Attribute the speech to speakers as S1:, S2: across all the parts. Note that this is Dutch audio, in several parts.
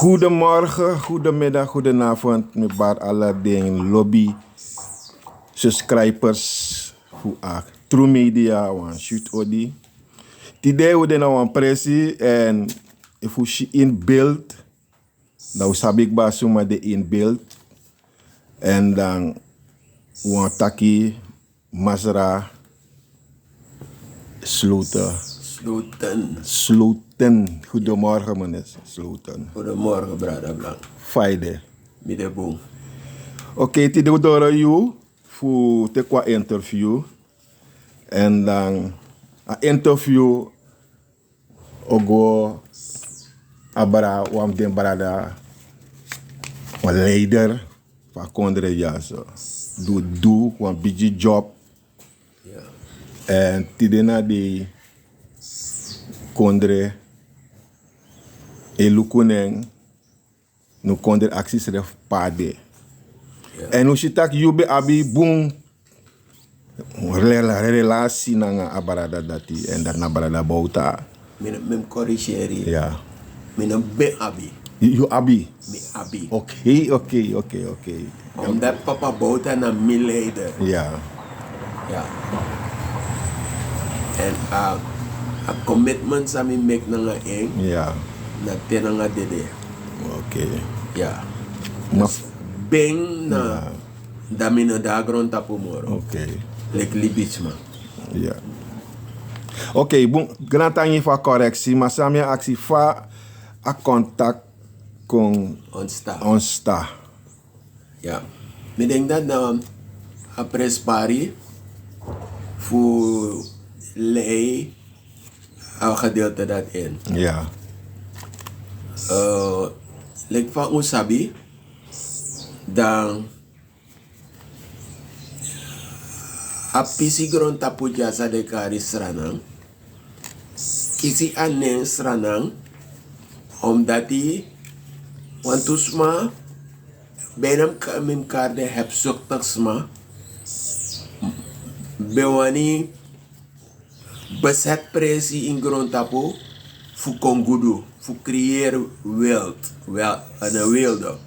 S1: Goedemorgen, goedemiddag, goedenavond. Met baar alle dingen lobby. Subscribers voor True Media, wan shoot odi. Today we den een pressie en if we in beeld, dan we sabik basuma de in beeld en dan we taki Masra Slooten. Slooten. Goedemorgen meneer Slooten.
S2: Goedemorgen brada Blanc.
S1: Fijde.
S2: Middenboom.
S1: Oké, today we door you voor te qua interview en dan een interview ogo abara wam den barada een leider van kondre ja zo do een busy job en tidena de kondre elukuneng no kondre acties ref pade en nu sitak yube abi boom relatie nanga abarada dati en dan abarada Bouta.
S2: Mem corrigeri.
S1: Ja.
S2: Mem be abi.
S1: You abi?
S2: Me abi.
S1: Oké.
S2: Omdat papa Bouta na mi leider.
S1: Ja.
S2: Ja. En a commitment sa mi make nanga eng.
S1: Ja.
S2: Na tenanga Dede.
S1: Oké.
S2: Ja.
S1: Maar
S2: Beng na damina dagron tapu moro.
S1: oké.
S2: Lek libisma.
S1: Ja. Oké, bon, grand tangi fa correctie, maar samia actie fa a contact con onsta.
S2: Ja. Ik denk dat nou a prespari voor lei a gedeelte dat in.
S1: Ja.
S2: Lek van usabi dan a pisi gron tapu jasa de kari sranang kisi anen sranang omdat die want usma benam kamim karde heb suktaksma bewani beset presi in gron tapu fu kongudu fu creëer een wilde.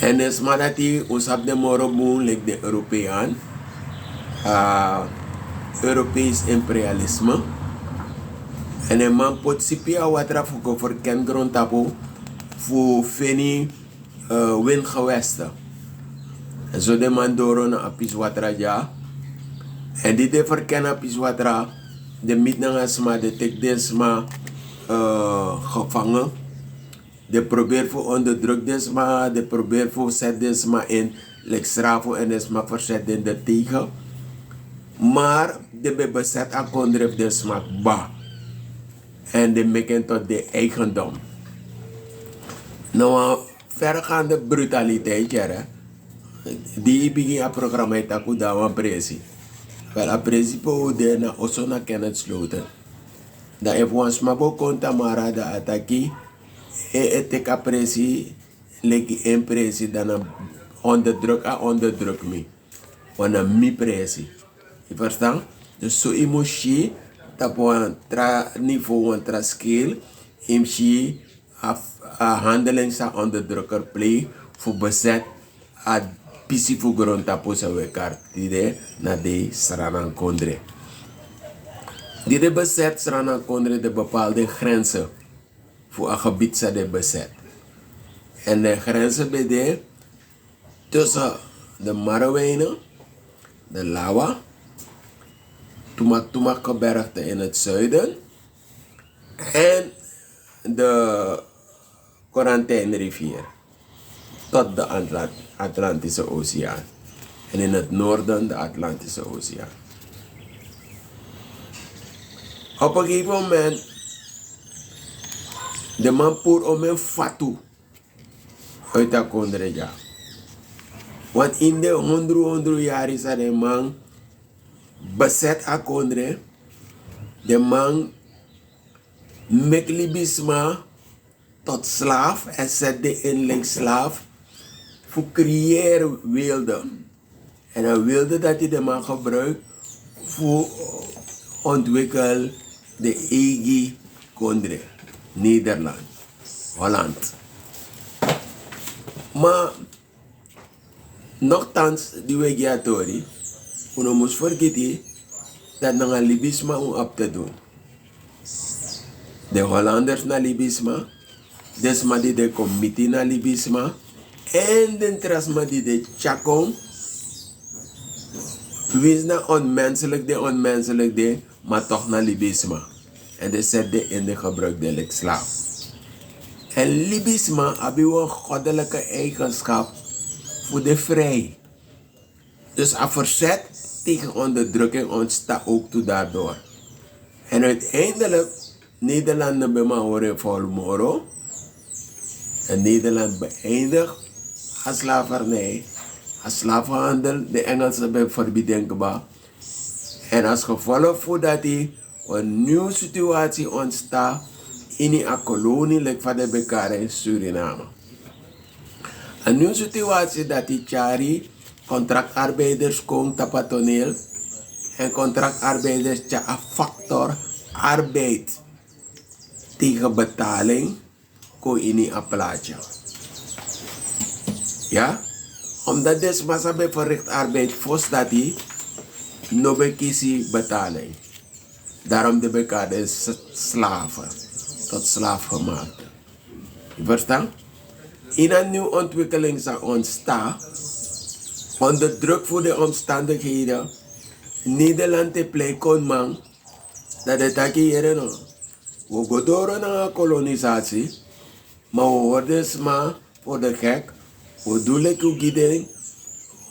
S2: En es maar dat die ons op de morgen boen like de Europeaan, Europees imperialisme. En een man pot sipia watra voor ken grond tapo voor feni windgewesten. En zo de man door na apis watra ja. En die de verkennen apis watra, de midnagasma, de tekdesma gevangen. De probeert voor onderdruk desma, de probeert voor zet desma in, lekstrafo en desma verzet in de tegen. Maar de bezet aan kondref desma ba. En de meken tot de eigendom. Nou, vergaande brutaliteit, ja, die begin a programma taku dawa presi. Wel a presi po de na oso na Kenneth Slooten. Da evans mabo konta mara da ataki. Het kapresi leki impresi dan onderdruk me. Wana mi presi. Je verstaan? Dus zo emotie tapo een tra niveau een tra skill imshi a handeling sa onderdrukker play voor bezet a pisi voor grond tapo sa wekar tide na de sranan kondre. Die bezet sranan kondre de bepaalde grenzen voor een gebied zijn de bezet. En de grenzen bij tussen de Marawijnen, de Lawa, Tumak gebergte in het zuiden en de Quarantijnrivier tot de Atlantische Oceaan. En in het noorden de Atlantische Oceaan. Op een gegeven moment de man poer om een fatu uit de kondreja. Want in de 100 jaar is de man bezet a kondre. De man mek libisma tot slaaf en zet de inling slaaf voor creëren wilde. En een wilde dat hij de man gebruikt voor ontwikkelen de eigen kondre. Nederland. Holland. Maar nochtans, die wegiatori, uno moest vergeten dat na libisma op te doen. De Hollanders na libisma, desma die de committee na libisma, en de trasma die de chakon, wees na onmenselijk de, maar toch na libisma. En de zet de in de gebruikte slaaf. En libisma hebben we een goddelijke eigenschap voor de vrij. Dus een verzet tegen onderdrukking ontstaat ook toe daardoor. En uiteindelijk, Nederland bij mij horen volmoro. En Nederland beëindigt als slavernij, als slavenhandel, de Engelsen bij verbieden. En als gevolg voor dat die een nieuwe situatie ontstaat in die kolonie van de Bekara in Suriname. Een nieuwe situatie dat die Chari contractarbeiders komen op toneel en contractarbeiders een factor arbeid tegen betaling komen in die plaatje. Ja? Omdat deze massa bij verricht arbeid volgens dat die no bekiesie betaling. Daarom de Bekara is slaven. Tot slaaf gemaakt. Je verstaan? In een nieuwe ontwikkeling zal ontstaan, onder druk voor de omstandigheden, Nederland te plekken man, dat het aquí hier no. We gaan door naar een kolonisatie, maar we worden maar voor de gek, we doen het ook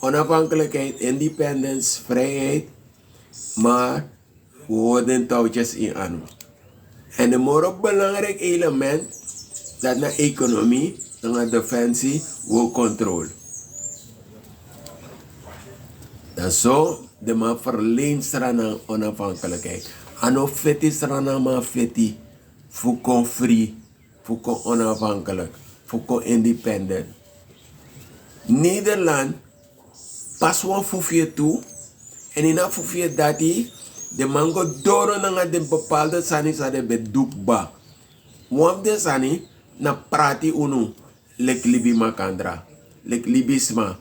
S2: onafhankelijkheid, independence, vrijheid, maar we worden touwtjes in aan. En een morgen belangrijk element dat naar economie, naar defensie, wil controle. Dat zo de man verleent strana onafhankelijkheid. Ano feti strana ma feti, fuko free, fuko onafhankelijk, fuko independent. Nederland pas wel fufje toe en in dat fufje dat die de mango doro na de bepaalde sani sa de bedukba. Wam de sani na prati unu lek libi makandra, lek libisma.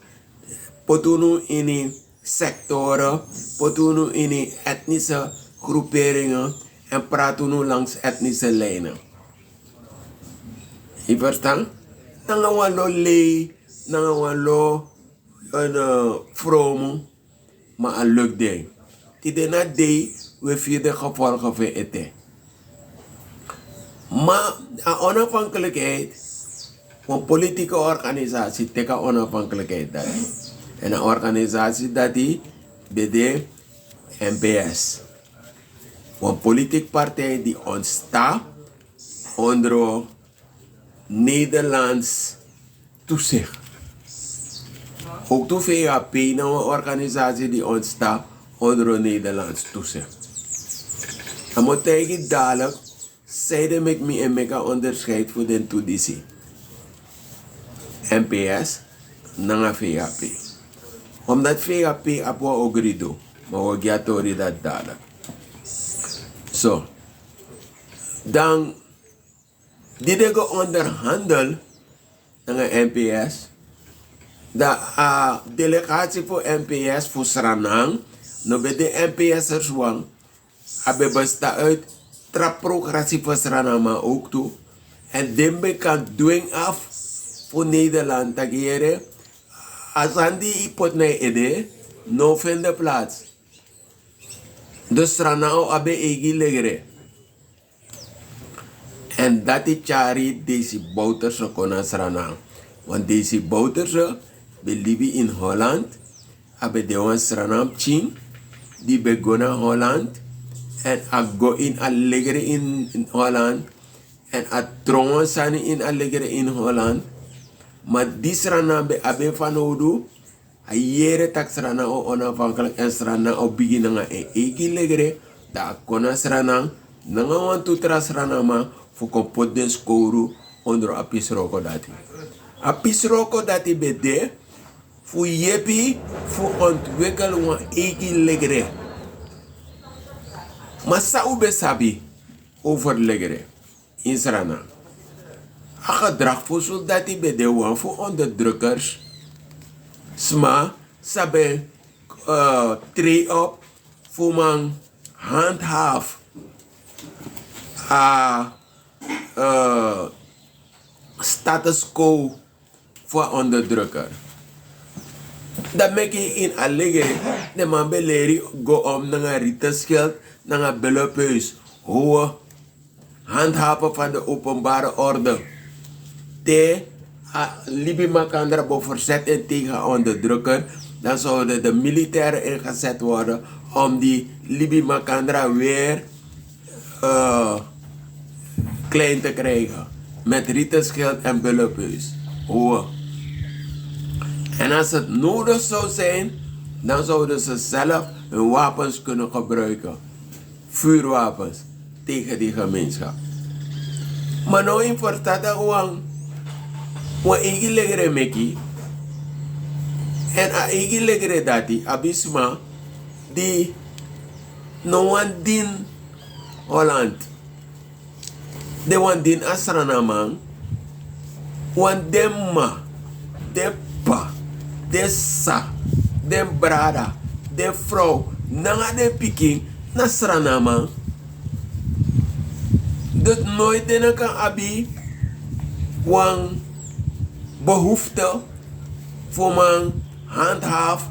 S2: Potunu ini sectoren, potunu ini etnische groeperingen en pratunu langs etnische lijnen. Je verstaan? Nanga walo le, nanga walo vroom, maar een leuk ding. Die na day we vier de gevolgen van eten. Maar een onafhankelijkheid, een politieke organisatie tegen onafhankelijkheid dat. En een organisatie dat die bij de NPS. Een politieke partij die ontstaat onder Nederlands toezicht. Ook de VAP, een organisatie die ontstaat onder Nederlands toezicht. En moet tegen dadelijk zeiden met me en mega onderscheid voor de toeditie. NPS, Nanga VAP. Omdat VAP apwa ogrido, maar we gaan tori dat dadelijk. Zo. Dan, die de onderhandel naar NPS. De delegatie voor NPS voor Sranang, no bij de NPS'ers wang, hebben bestaat uit trapprogressie voor Sranang, maar ook toe. En dembe kan dwing af voor Nederland, dat hier, als aan die ipot naar Dede, no vinden plaats. Dus Sranang abe egi legere. En dat is Chari deze Bouta kona Sranang. Want deze Bouta believe in Holland, hebben de wan Sranang chin, die begona Holland, en a go in allegere in Holland, en a trongen sani in allegere in Holland. Maar die Sranang be abe van odu, a jere tak Sranang o onafhankelijk en Sranang o beginnen en eki legere, da kona Sranang, nanga wan tutra Sranang ma, voor kompot den skoru onder a pisroko dati. A pisroko dati bede, voor jepi, voor ontwikkelen wan eki legere. Maar sa ube sabi over legere in Sranang. gedrag voor soldaten bij de wan voor onderdrukkers. Sma, sabe, tree op voor man handhaaf. Status quo voor onderdrukker. Dat maak je in allegere, de man beleri go om naar een rietenschild, naar een belopeus, hoe handhaven van de openbare orde. De Libi Makandra bo verzet en tegen onderdrukker, dan zouden de militairen ingezet worden om die Libi Makandra weer klein te krijgen. Met rietenschild en bullepeus. Hoe? En als het nodig zou zijn, dan zouden ze zelf hun wapens kunnen gebruiken. Vuurwapens tegen die gemeenschap. Maar nou in verstaat dat gewoon. Wa igi legere meki. En a igi legere dati, abisma, die no wan din Holland. De wan din asranamang. Wan demma, de pa, de sa, de brada, de vrouw, nanga de piking, nasranamang. Dat nooit de kan abi wan behoefte voor man handhaaf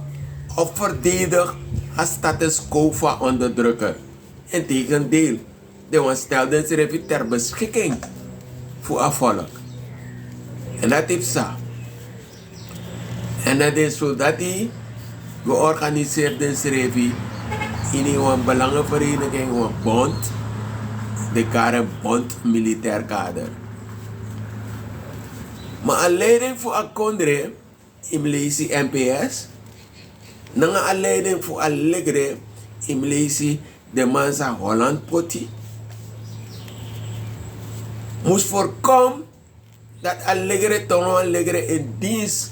S2: of verdedig als status quo van onderdrukker. Integendeel, de wan stelde zich ter beschikking voor een volk. En dat is zo. En dat is zodat hij georganiseerd is in een belangenvereniging, een bond, de Karen Bond Militair Kader. Maar een leiding voor een kondre, in Malaysia NPS, na een leiding voor een legre, in Malaysia de Mansa Holland Poti, moest voorkomen dat een legre tonen een legre in dienst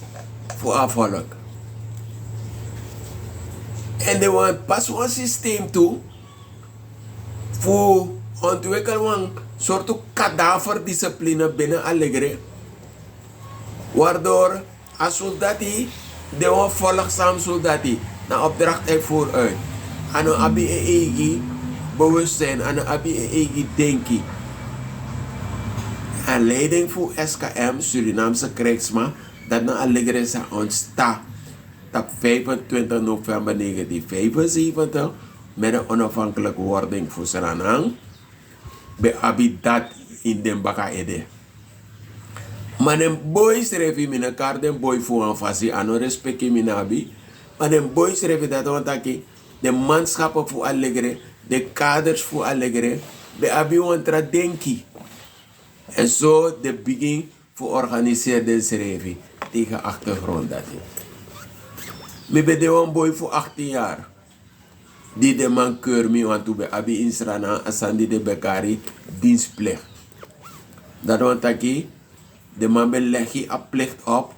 S2: voor een volk. En er was pas een systeem toe voor ontwikkelen een soort kadaverdiscipline binnen een legre, waardoor als soldati de een volgzaam soldati na opdracht uitvoer uit. En een abi egi bewustzijn, en een abi egi denki. En leiding voor SKM, Surinaamse krijgsmacht, dat na allegere zijn ontstaan op 25 november 1975 met een onafhankelijke wording voor Suriname bij Abidat in den Baka-Ede. Maar de boys revi mina kar den boy voor een fasie aan respecte minabi, maar de boys revi dat ontaki de manschappen voor allegere, de kaders voor allegere, bij Abi wantra denki. En zo de begin voor organiseerde schrijving tegen achtergrond dat is. Ik ben een boy voor 18 jaar. Die de man keur me want to be abi in Srana asandi de bekari dienstplicht. Dat want aki de man beleg je een plicht op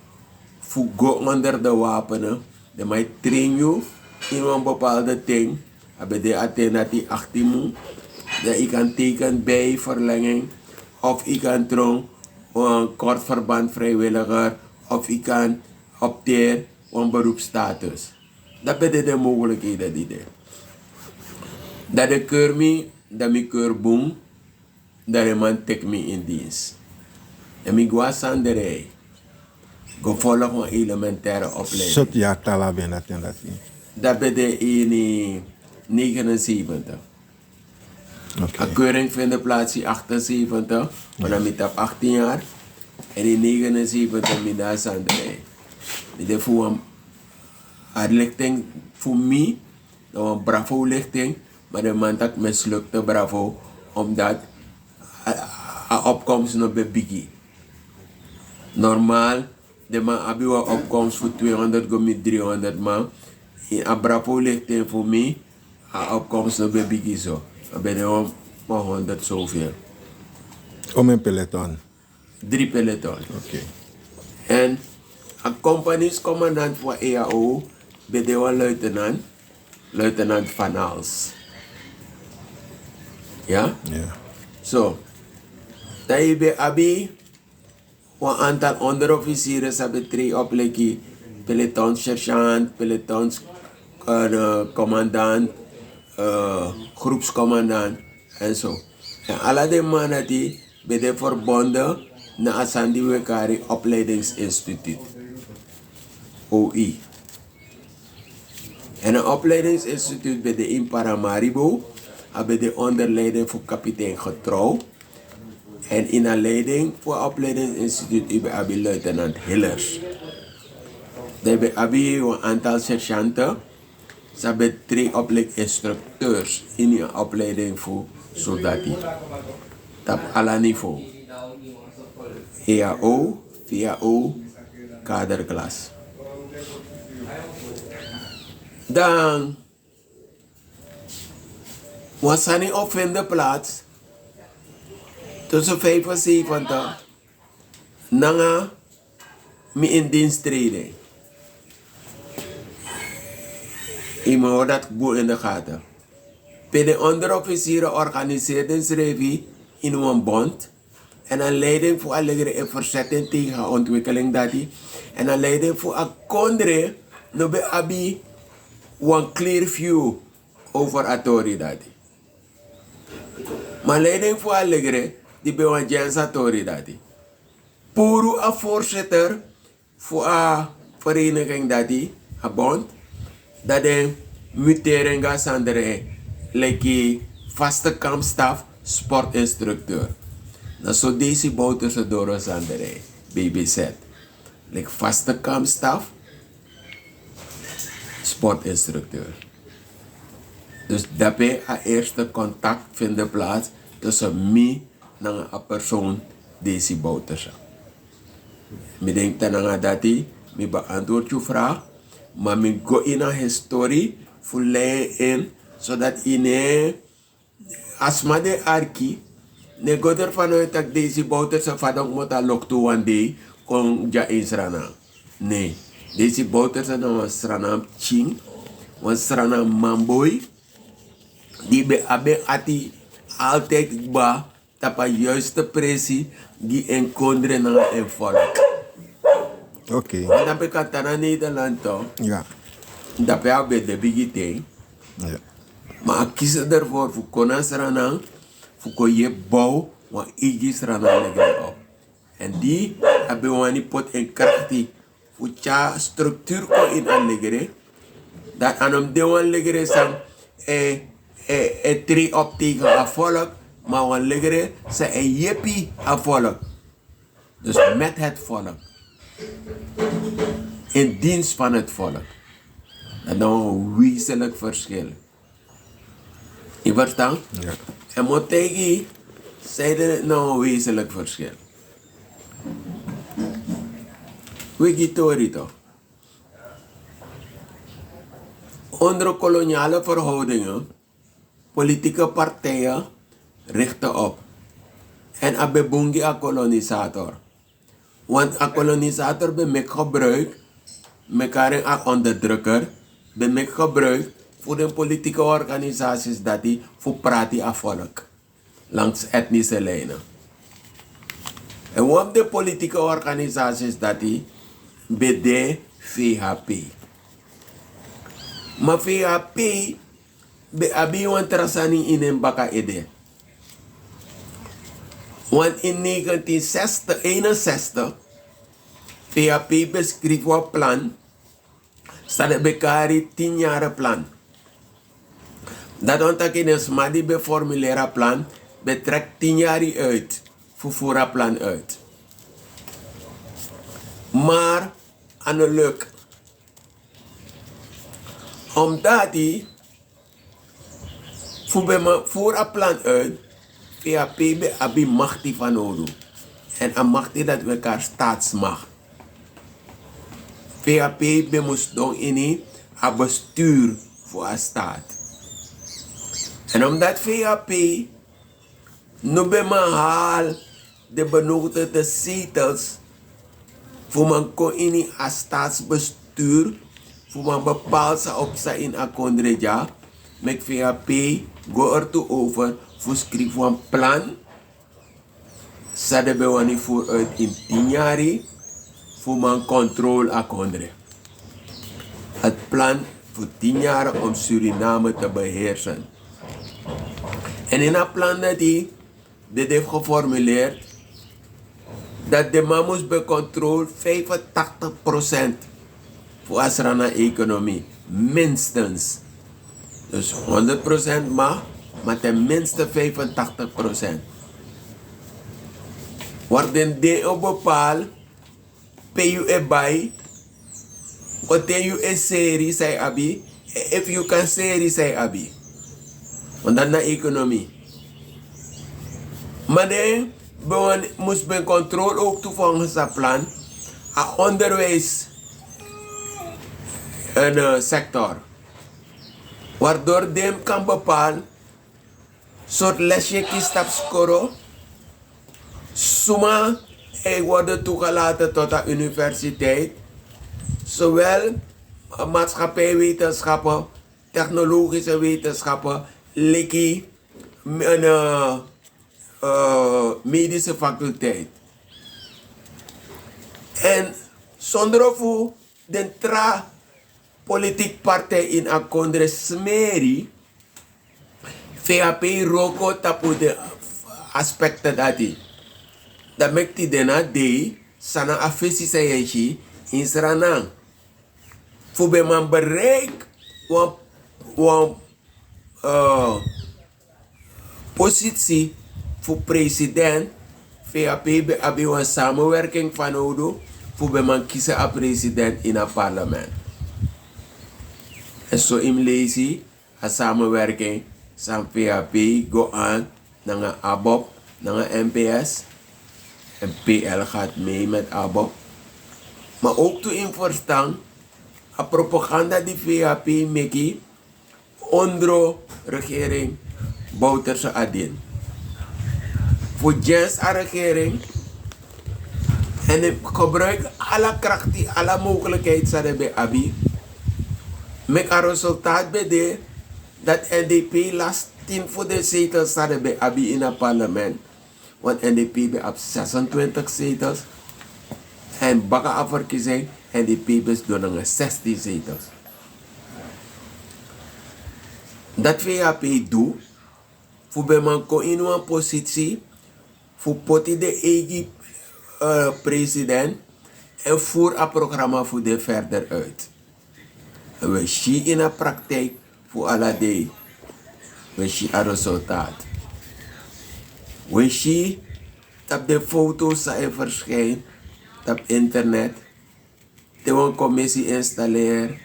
S2: voor go onder de wapenen. De man train je in een bepaalde ding. Hebben de attentie 18 moet. Dat ik kan tekenen bij verlenging. Of ik kan tron een kort verband vrijwilliger. Of ik kan opteren een beroepsstatus. Dat zijn de mogelijkheden die er. Dat de keur me, dat me keur boom, dat de man tek me in dienst. En me gwa sanderij. Gevolg een elementaire opleiding.
S1: Zot jaar tala ben dat en dat.
S2: Dat ben de in 79.
S1: Okay.
S2: Een keuring vindt plaats in 78, maar dan met 18 jaar. En in 79 met daar sanderij. Dit voor een lichting voor mij, een bravo lichting, maar de man dat mislukte bravo, omdat de opkomst nog bij biggie. Normaal, de man had een opkomst voor 200 met 300 man. In een bravo lichting voor mij, de opkomst nog bij biggie zo. Dan ben je maar 100 zoveel.
S1: Om een peloton?
S2: 3 peloton.
S1: Oké.
S2: En een compagniescommandant voor EAO ben je een luitenant Van Hals. Ja?
S1: Ja.
S2: Zo. Dat je bij Abi Een aantal onderofficieren hebben 3 opleidingen. Peloton sergeant, peloton commandant, groepscommandant en zo. En alle die mannen die werden verbonden naar Asandi Wekari Opleidingsinstituut. OI. En een opleidingsinstituut bij de in Paramaribo hebben de onderleiding voor kapitein Getrouw. En in een leiding voor het opleidingsinstituut hebben luitenant Hillers. Daar hebben een aantal sergeanten. Ze hebben 3 opleidingsinstructeurs in een opleiding voor soldaten. Op alle niveau. EAO, VAO, kaderklas. Dan was hij niet op in de plaats. Tussen 75 Nanga me in dienst treden. Ik moet dat boel in de gaten. Bij de onderofficieren organiseerden ze in een bond. En een leiding voor een verzetting tegen ontwikkeling dat die. En een leiding voor een kondre. No be abi one clear view over autoriteit. Maar leiding voor een die bij een gens autoriteit. Puro een voorzitter voor een vereniging dat die, een bond. Dat de muteren gaat aan de vaste kampstaf sportinstructeur. Dat zo deze Bouta ze door ons aan de BBZ. Vaste kampstaf sportinstructeur. Dus daarbij het eerste contact vindt plaats tussen mij en een persoon deze Bouta. Ik denk dat ik beantwoord je vraag. Maar ik ga in een historie voor in, zodat in als maar de arki, ne go ervan uit dat deze Bouta zijn vader moet al toe one day kon ja Israël. Nee, deze Bouta zijn een Sranam Ching, een Sranam Mamboy, die be abe ati altijd ba tapa juiste pressie die en kondre na en volk.
S1: Oké.
S2: En dan ben ik naar Nederland toch?
S1: Ja.
S2: Dat ben ik bij de bigite.
S1: Ja.
S2: Maar ik kies ervoor voor konas ranang, voor je bouw, want igis ranang leggen op. En die hebben we niet pot en krachtig voor je structuur ko in aanleggen. Dat aan hem de wan leggen zijn drie op tegen een volk, maar we leggen ze een jeppie een volk. Dus met het volk. In dienst van het volk. Dat is een wezenlijk verschil. Je verstaan?
S1: Ja.
S2: En Motegi zeiden het nou een wezenlijk verschil. Wigitori toch? Onder koloniale verhoudingen, politieke partijen richten op. En abebungi a kolonisator. Want een kolonisator bemek gebruik, mekaar een onderdrukker, bemek gebruik voor de politieke organisaties dat die voor praten aan volk. Langs etnische lijnen. En wat de politieke organisaties dat die BD VHP. Maar VHP be abi wan trasani in een baka ede. Want in 1961 VHP beschreef een plan. Staat bekari 10 jaar plan. Dat ontdekt is maar die beformuleren plan betrekt 10 jaar uit. Voor een plan uit. Maar aan de lukt. Omdat die voor een plan uit, PHP hebben macht die van nodig. En een macht die dat we elkaar staatsmacht. PHP moest doen in een bestuur voor een staat. En omdat VHP nu haal de benodigde zetels voor man kon in een staatsbestuur voor man bepaald ze op zijn in een kondreja met VHP go ertoe over voor schrijven een plan Sadebe wani vooruit in 10 jaar voor man controle a kondre. Het plan voor 10 jaar om Suriname te beheersen. En in dat plan dat hij dit heeft geformuleerd, dat de man moest becontrole 85% voor asrana economie. Minstens. Dus 100% mag, maar tenminste 85%. Worden de op bepaal, PU erbij, wat you een serie zei abi, if you can serie zei abi. Want dan de economie. Maar de moest ben controle ook toe volgens dat plan, a onderwijs een sector. Waardoor de kan bepalen, soort lesje kiest op scoren. Suma worden toegelaten tot de universiteit. Zowel maatschappijwetenschappen, technologische wetenschappen, likkie en medische faculteit. En zonder voor de politiek partij in een congres smeri, VAP roko tapu de aspecten dat die. Dat maakt die dena de sana afisi sayeshi in Sranang. Voor bij man bereik wan positie voor president VAP hebben een samenwerking van Odo voor bij man kiezen a president in het parlement. En zo in lezen a samenwerking van VAP go aan naar een ABOP, naar een NPS. En PL gaat mee met ABOP. Maar ook toe in verstaan, a propaganda die VAP meki onder regering Bouta adin. Voor juist a regering en ik gebruik alle kracht, alle mogelijkheden zodat bij Abi. Met een resultaat bij de dat NDP last 10 voor de zetels zodat bij Abi in het parlement. Want NDP bij op 26 zetels. En bakken afverkiezing NDP is door naar 16 zetels. Dat VAP doet, voor bij man ko in een positie, voor poti de eigen president en voer een programma voor de verder uit. En we zien in de praktijk voor alle day. We zien het resultaat. We zien dat de foto's zijn verschijnen op internet. De een commissie installeren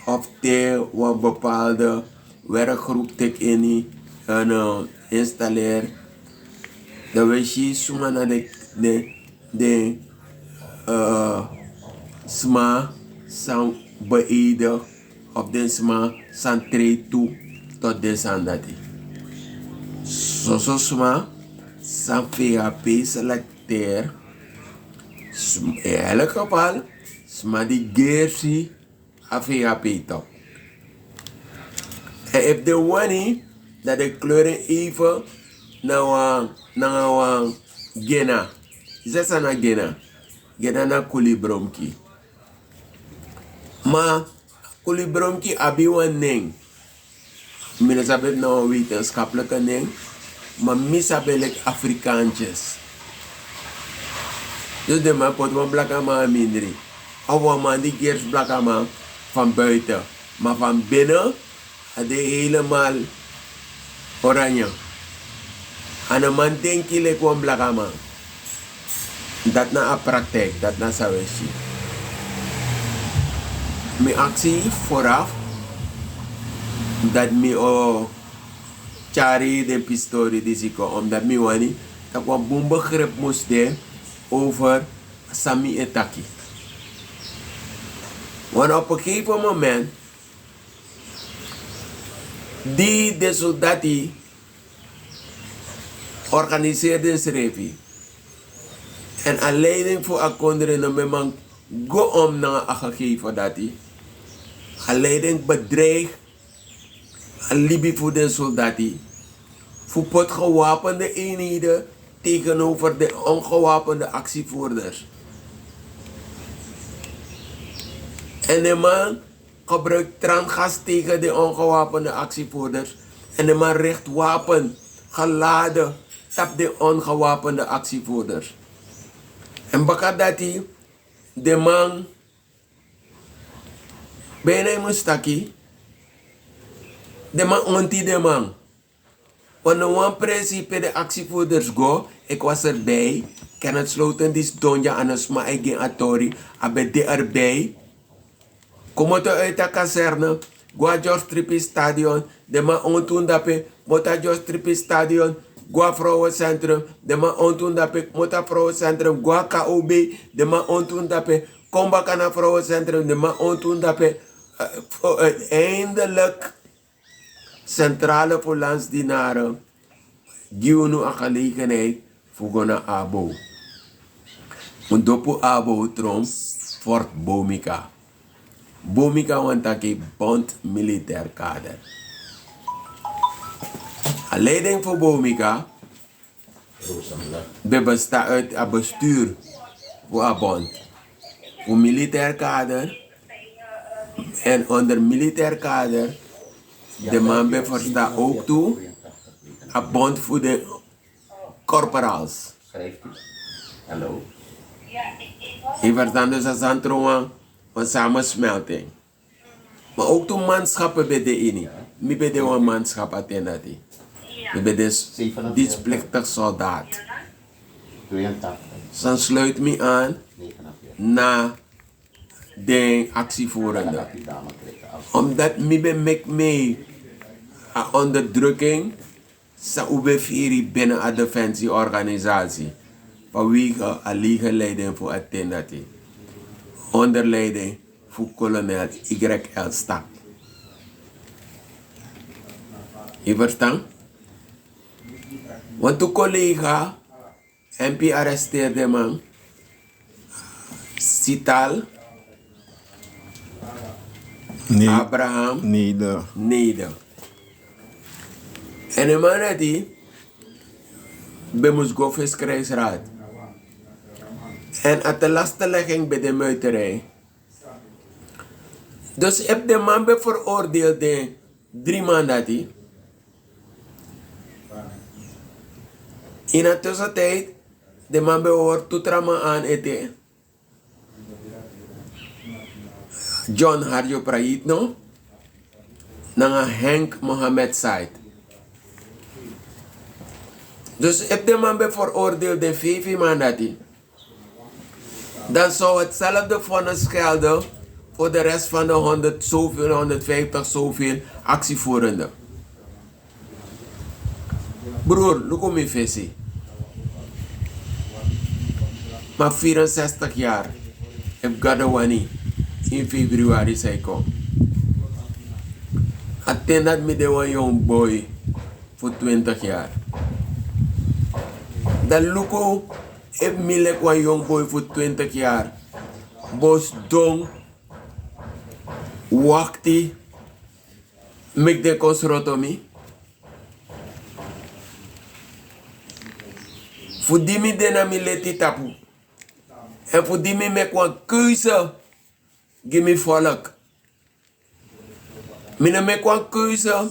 S2: of de een bepaalde werkgroep in en installeren. Dat we zien zomaar naar de sma zijn beëdigd of de sma zijn treed toe tot de zandati. Zo sma zijn VAP selecteer. In elk geval sma die geersi a VAP top. En if de wani dat de kleuren even na gena. Zesa na gena. Gena na kulibromki. Maar kulibromki abi wan ning. Mina sabet na een wetenschappelijke ning. Maar misabelek Afrikaantjes. Dus de man pot wan blaka man mindri. Of man die geers blaka man van buiten. Maar van binnen de helemaal oranje. En een man denkt je wan blaka man. Dat na a praktijk, dat na saweshi. Mijn actie vooraf dat me chari de pistori disiko omdat me wani dat wat boem begrip moest de over Sami Etaki. Want op een gegeven moment die de soldati organiseerde schreefie en een leiding voor akonderen na me man go om naar een gegeven dat die een leiding bedreigt een libi voor de soldaten voor pot gewapende eenheden tegenover de ongewapende actievoerders. En de man gebruikt traangas tegen de ongewapende actievoerders. En de man richt wapen geladen op de ongewapende actievoerders. En bakadati, de man bijna mustaki, de man onti de man. Wanneer een principe de actievoerders go, ik was erbij. Kenneth Slooten dis donja anos ma eigen atori, abe de erbij. Kom uit de kazerne, go George Trippi Stadion, de man ontun dape, mota George Trippi Stadion, go Vrouwencentrum, de man ontun dape, mota Vrouwencentrum, go KOB, de man ontun dape, kom baka naar Vrouwencentrum, de man ontun dape, uiteindelijk centrale voor landsdienaren, geven nu een gelegenheid voor een abo. Een dopo abo trom Fort Bomika. Bomika want dat bond militair kader. De leiding voor Bomika bestaat uit het bestuur voor een bond. Voor militair kader en onder militair kader de man bestaat ook toe een bond voor de corporals.
S3: Hallo.
S2: Je verstaat dus als aan trouwen een samensmelting. Maar ook toen manschappen bij de ene. Ik ben de een manschap attenati. Ik ben dus dienstplichtig soldaat.
S3: 82.
S2: Dan sluit me aan
S3: 49.
S2: na de actievoerende. Omdat ik ben mee aan onderdrukking sa ubefiri binnen een defensieorganisatie. Vanwege een liege leiding voor attenati. Onder leiding voor kolonel YL Stak. Je verstaan? Want de collega MP arresteerde man Sital Abraham Nede. En de man die moest go visserijsraad. En at de lastenlegging bij de muiterij. Dus heb de man veroordeeld de 3 maanden. In de tussentijd, de man behoort toetrama aan eten. John Harjo Praitno. Nanga Henk Mohammed Said. Dus heb de man veroordeeld de 5 maanden. Dan zou hetzelfde vonnis gelden voor de rest van de 100 zoveel, 150 zoveel actievoerenden. Broer, look om je visie. Maar 64 jaar heb Gadawani in februari zei kom. Attend dat me de een young boy voor 20 jaar. Dan luko heb me like een young boy voor 20 jaar. Bos dong. Wakti. Mek de kosrotomi. Voor die me de na mi leti tapu. En voor die me mek een keuze. Give me volk. Mine mek een keuze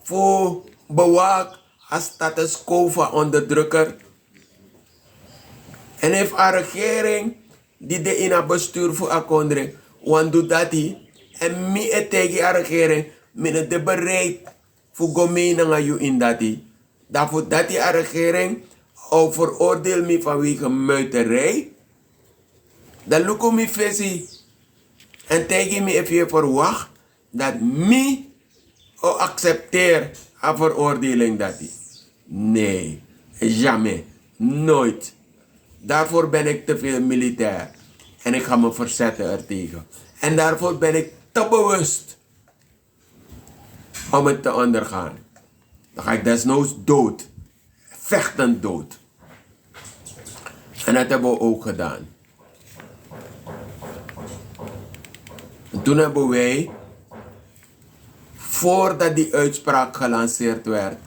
S2: voor bewaak als status quo van onderdrukker. En heeft een regering die de in het bestuur voor akondre, want doet dat die. En mij tegen een regering, mine de bereid voor gomeen naar je in dat die. Daarvoor dat die regering of veroordeel me vanwege muiterij. Dan look om me visie. En tegen me even verwacht dat me accepteer een veroordeling dat die. Nee, jamais, nooit. Daarvoor ben ik te veel militair. En ik ga me verzetten ertegen. En daarvoor ben ik te bewust om het te ondergaan. Dan ga ik desnoods dood. Vechtend dood. En dat hebben we ook gedaan. En toen hebben wij, voordat die uitspraak gelanceerd werd,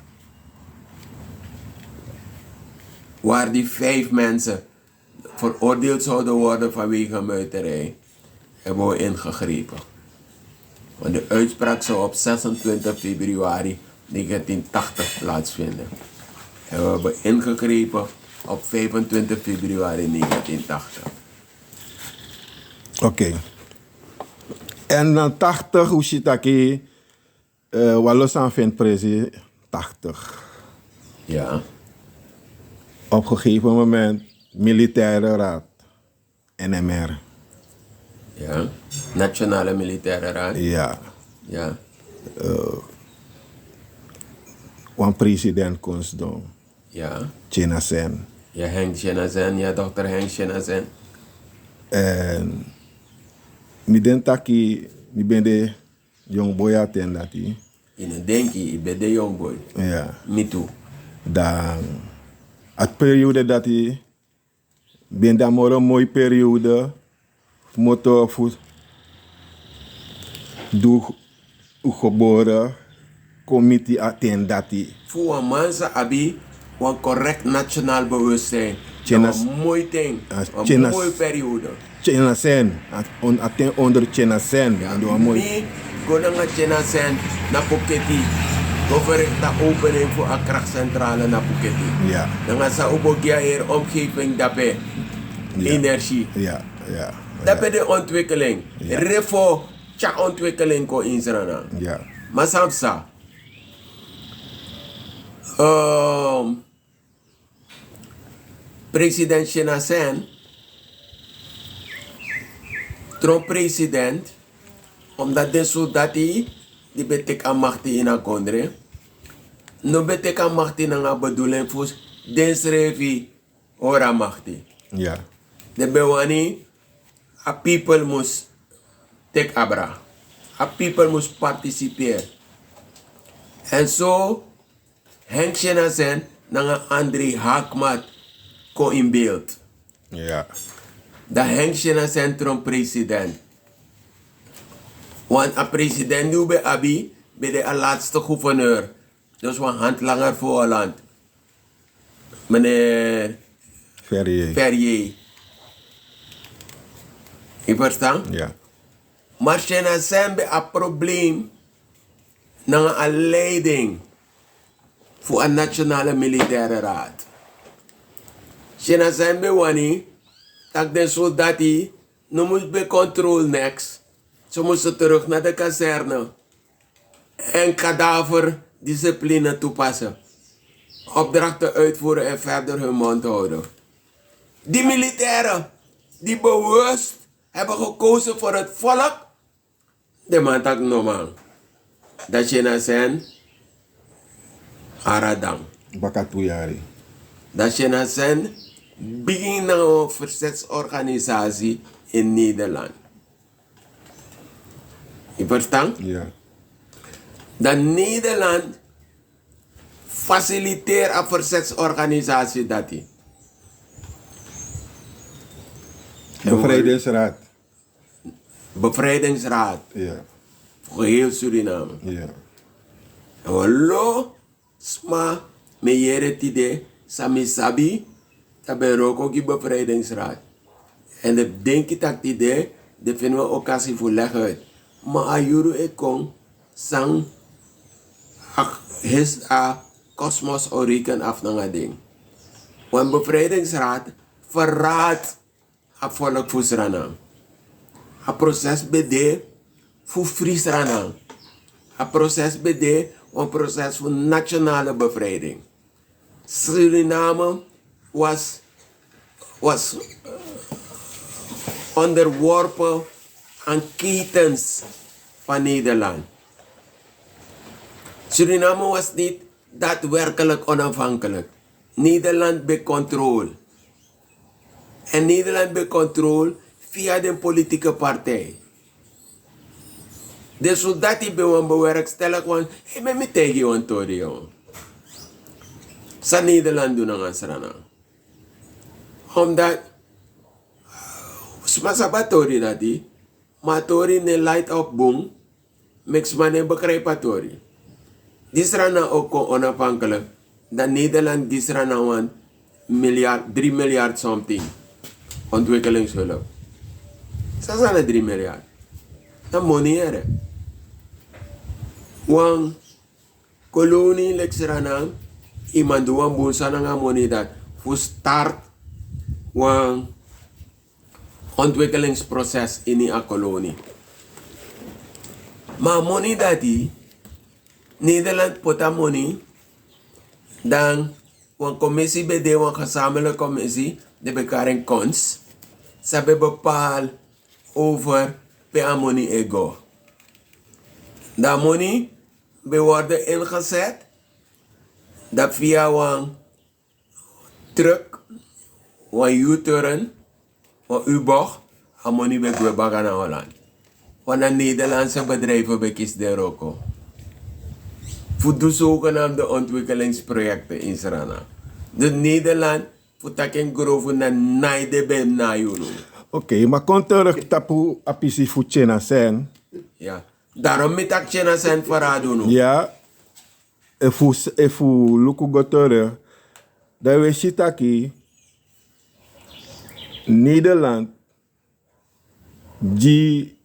S2: waar die 5 mensen veroordeeld zouden worden vanwege muiterij, hebben we ingegrepen. Want de uitspraak zou op 26 februari 1980 plaatsvinden. En we hebben ingegrepen op 25 februari 1980.
S1: Oké. En dan 80, hoe zit dat? Wat los aan vindt, precies 80.
S2: Ja,
S1: Op een gegeven moment, militaire raad, NMR.
S2: ja. Nationale Militaire Raad.
S1: Ja.
S2: Ja,
S1: Wan president konst doen.
S2: ja.
S1: China Sen.
S2: Ja, Henk Shenazen, ja, dokter Henk Shenazen.
S1: En mi den taki, mi ben de jong boy aten dati.
S2: In een denkie, ik ben de jongboy.
S1: Ja.
S2: Me too.
S1: Dan, at periode dati, ben dan maar een mooie periode. Motor voor doe geboren. Committee aten dati.
S2: Voor een mensen abi, een correct nationaal bewustzijn.
S1: China's-
S2: Dat is een mooi ding. Een
S1: China's-
S2: mooie periode.
S1: China Sen, aten onder China Sen.
S2: Ja,
S1: En doe een mooi.
S2: mi go naar Shenazen, naar Puketi. Go verricht de opening voor een krachtcentrale naar Puketi.
S1: Ja.
S2: Dan gaan ze ook hier omgeving daarbij.
S1: Ja.
S2: Energie.
S1: Ja, ja.
S2: Dat is de ontwikkeling.
S1: Ja.
S2: Refo, tja ontwikkeling ko insrana.
S1: Ja.
S2: Maar samsa. President Shenazen, Trump president, omdat de soldati die betek aan machti in a kondre, no betek aan machti na nga bedoeling voor den schrevi ora machti.
S1: Ja.
S2: De bewani, a people must take abra. A people must participate. En zo, Henk Shenazen, na André Hakmat, ko in beeld.
S1: Ja.
S2: Dat Henk Shenazen Trump president. Want een president nu bij Abi, bij de laatste gouverneur. Dus een handlanger voor het land. Meneer
S1: Ferrier.
S2: Ferrier. Je verstaan?
S1: Ja.
S2: Maar Shenazen bij een probleem naar een leiding voor een nationale militaire raad. Shenazen bij wani, dat de soldati nu moet bij controle next. Ze moesten terug naar de kazerne en kadaverdiscipline toepassen. Opdrachten uitvoeren en verder hun mond houden. Die militairen die bewust hebben gekozen voor het volk, de man tak normaal. Dat Shenazen Aradang.
S1: Bakatuyari.
S2: Dat Shenazen begin een verzetsorganisatie in Nederland. Je verstaan?
S1: Ja.
S2: Dat Nederland faciliteert een verzetsorganisatie dat die.
S1: Bevrijdingsraad.
S2: Bevrijdingsraad
S1: Ja.
S2: voor heel Suriname.
S1: Ja.
S2: En we lo sma me jere tide sami sabi tabe roko die bevrijdingsraad. En de denk ik dat idee, de vinden we occasie voor leggen uit. Maar ayuru e kon sang his a kosmos oriken af na ding. Want bevrijdingsraad verraadt het volk voor Suriname. Het proces bede voor Fries Suriname. Het proces bede een proces voor nationale bevrijding. Suriname was onderworpen aan ketens van Nederland. Suriname was niet daadwerkelijk onafhankelijk. Nederland bij controle. En Nederland bij controle via de politieke partij. De soldaten bij een bewerkstellig van, ik ben niet tegen jou aan het doen. Sa Nederland doen aan Suriname. Omdat, smasabatori dat die, maar tori ne light up boom, mix man ne begrijpatori. Die Suriname ook onafhankelijk, dat Nederland die Suriname miljard, 3 miljard something ontwikkelingshulp. Dat zijn 3 miljard. Dat money Wang kolonie lekseranang iman duang bunsa nga money dat voor start wang ontwikkelingsproces in die kolonie. Maar money dati Nederland pota money dan een commissie bij de een gezamenlijke commissie de bekaring kons sabe bepaal over per money ego. Dat money worden ingezet dat via een truck, een U-turn, een U-bocht, aan money bij Gwebaga naar Holland. Want de Nederlandse bedrijven bekijken de roko. Voor de zogenaamde ontwikkelingsprojecten in Suriname. Dus Nederland, voor dat geen grove na naide bij na juno.
S1: Oké, maar kon terug tapu apisi voor China zijn.
S2: Ja. Daarom met dat China zijn verraden.
S1: Ja. Efu luku terug. Dat we shitaki Nederland die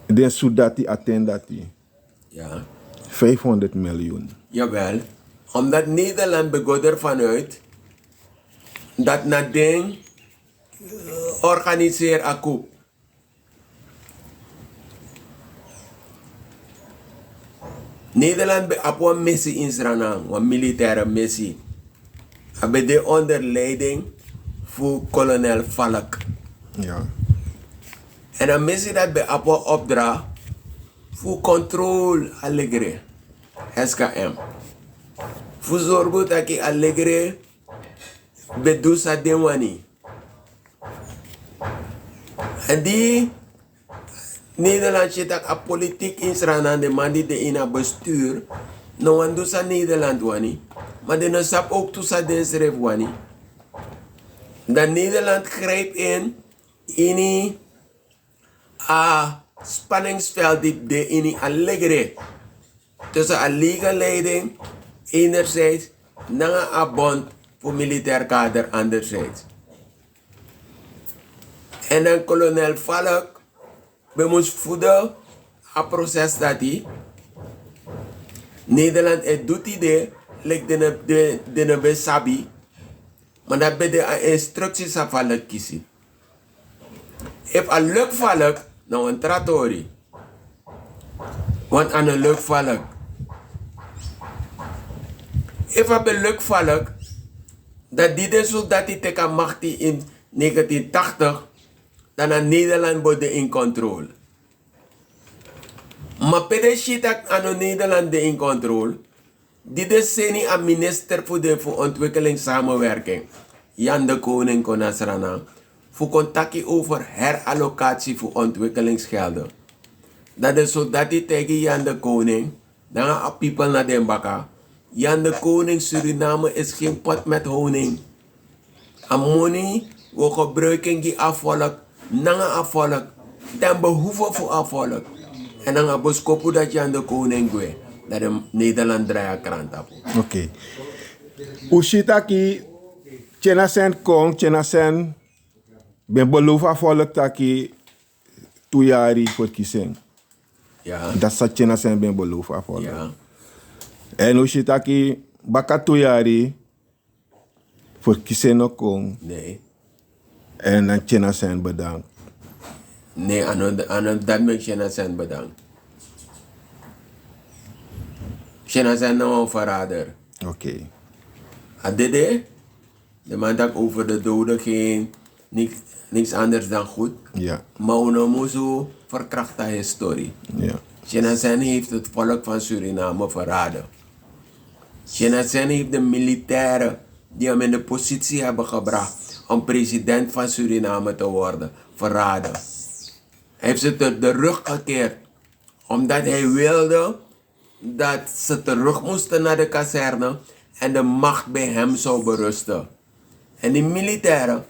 S1: den sudati attendati.
S2: Ja.
S1: 500 miljoen.
S2: Jawel. Omdat Nederland begon ervan uit dat na ding organiseer aku. Nederland be een missie in Suriname, een militaire missie. Hebben de onder leiding voor kolonel Valk.
S1: Ja.
S2: En een missie dat be een opdracht voor controle allegre. SKM. Voor zorgen dat ik allegre bedoesa denwani. En die Nederland zit ook politiek in Suriname, de man die de in het bestuur, no one doet Nederland wani, maar de no sap ook tussen de schrijf wani. Dat Nederland grijpt in die spanningsveld die de in die allegre tussen een leger leiding enerzijds en een bond voor militair kader anderzijds. En dan kolonel Valk we moesten voeden een proces dat die Nederland het doet idee like de besabi maar dat bij de instructies van Valk kiezen. If een leuk Valk nou een trattori want aan een leuk Valk if een leuk Valk dat die de soldaat die teka macht in 1980 dan aan Nederland worden in controle. Maar pede shit aan Nederland in controle. Dit is een minister voor ontwikkelingssamenwerking. Jan de Koning Konasrana. Voor contactie over herallocatie voor ontwikkelingsgelden. Dat is zodat die tegen Jan de Koning. Dan gaan people naar den baka. Jan de Koning Suriname is geen pot met honing. En money we gebruiken die afvalk. Nanga afvalk, dan behoeven voor afvalk. En dan hebben we skopu dat je aan de koning gwe, dat de Nederland draaien krant op.
S1: Oké. Ushitaki, China sen kong, China sen ben beloof afvalk taki 2 jaar voor kiezen.
S2: Ja.
S1: Dat is China sen ben beloof afvalk.
S2: Ja.
S1: En Ushitaki, baka 2 jaar voor kiezen nog kong.
S2: Nee.
S1: En dan China zijn bedankt.
S2: Nee, aan dat moet China zijn bedankt. China zijn nou een verrader.
S1: Oké.
S2: A Dede, de man dat over de doden geen niks anders dan goed.
S1: Ja.
S2: Maar Unomuzu verkracht de historie.
S1: Ja.
S2: China zijn heeft het volk van Suriname verraden. China zijn heeft de militairen die hem in de positie hebben gebracht om president van Suriname te worden, verraden. Hij heeft ze de rug gekeerd, omdat hij wilde dat ze terug moesten naar de kazerne en de macht bij hem zou berusten. En die militairen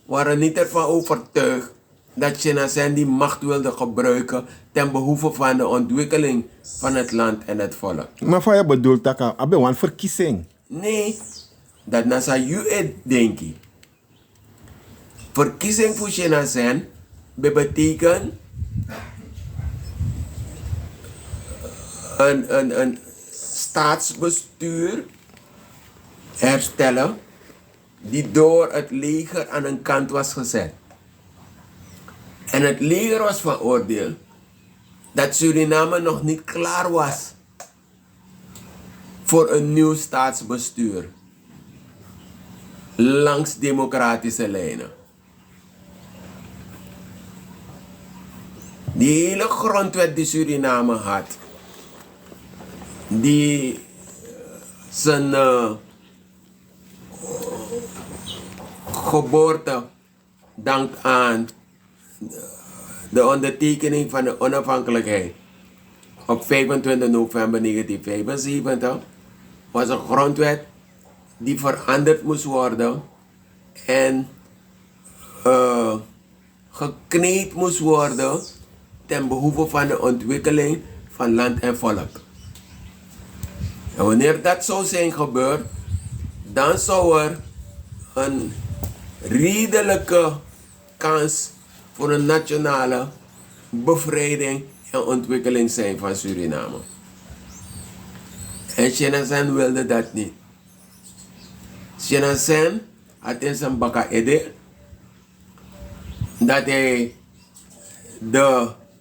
S2: waren niet ervan overtuigd dat China zijn die macht wilde gebruiken ten behoeve van de ontwikkeling van het land en het volk.
S1: Maar wat je bedoelt, dat kan een verkiezing.
S2: Nee, Dat nasa je denki. Verkiezing voor China zijn betekent een staatsbestuur herstellen die door het leger aan een kant was gezet. En het leger was van oordeel dat Suriname nog niet klaar was voor een nieuw staatsbestuur langs democratische lijnen. Die hele grondwet die Suriname had, die zijn geboorte dankt aan de ondertekening van de onafhankelijkheid op 25 november 1975, was een grondwet die veranderd moest worden en gekneed moest worden ten behoeve van de ontwikkeling van land en volk. En wanneer dat zou zijn gebeurd, dan zou er een redelijke kans voor een nationale bevrijding en ontwikkeling zijn van Suriname. En Chinesen wilde dat niet. Chinesen had in zijn baka Dede dat hij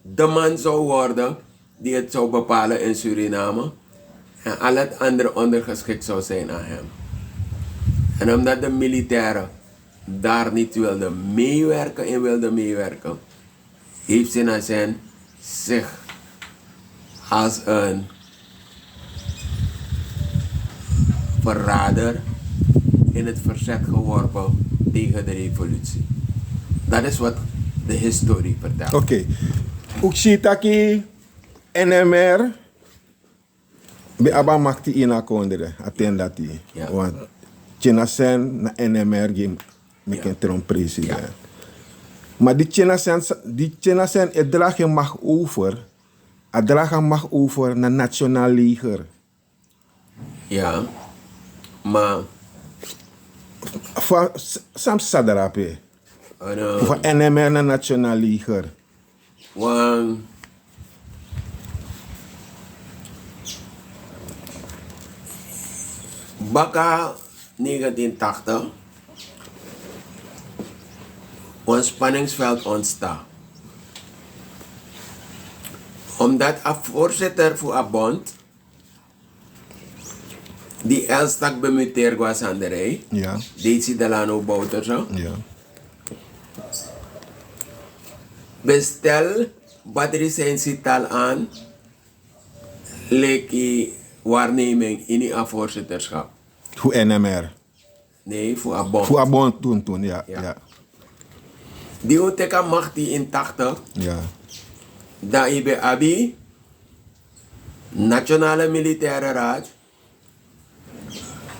S2: de man zou worden die het zou bepalen in Suriname en al het andere ondergeschikt zou zijn aan hem. En omdat de militairen daar niet wilden meewerken, heeft Chinesen zich als een verrader in het verzet geworpen tegen de revolutie. Dat is wat de historie vertelt.
S1: Oké. Ook Shitaki, NMR, bij Abba Makti in akondere, attendati.
S2: Ja.
S1: Want China zijn na NMR game met een president.
S2: Ja.
S1: Maar die China zijn, het dragen mag over. Het dragen mag over naar nationaal leger.
S2: Ja, maar
S1: Voor Sam Sadarape. Voor NMR naar nationaal leger.
S2: want Baka 1980 een spanningsveld ontstaat. Omdat een voorzitter voor een bond die elstak bemuteerd was aan de rij,
S1: Ja.
S2: Dede Delano Bouta zo.
S1: Ja.
S2: Bestel batteriesensitaal aan, leek die waarneming in die voorzitterschap.
S1: Voor NMR.
S2: Nee, voor een bond.
S1: Voor Abon toen, ja.
S2: Ja.
S1: Ja.
S2: Die ontdekka macht die in 80,
S1: Ja.
S2: dat je bij ABI, Nationale Militaire Raad,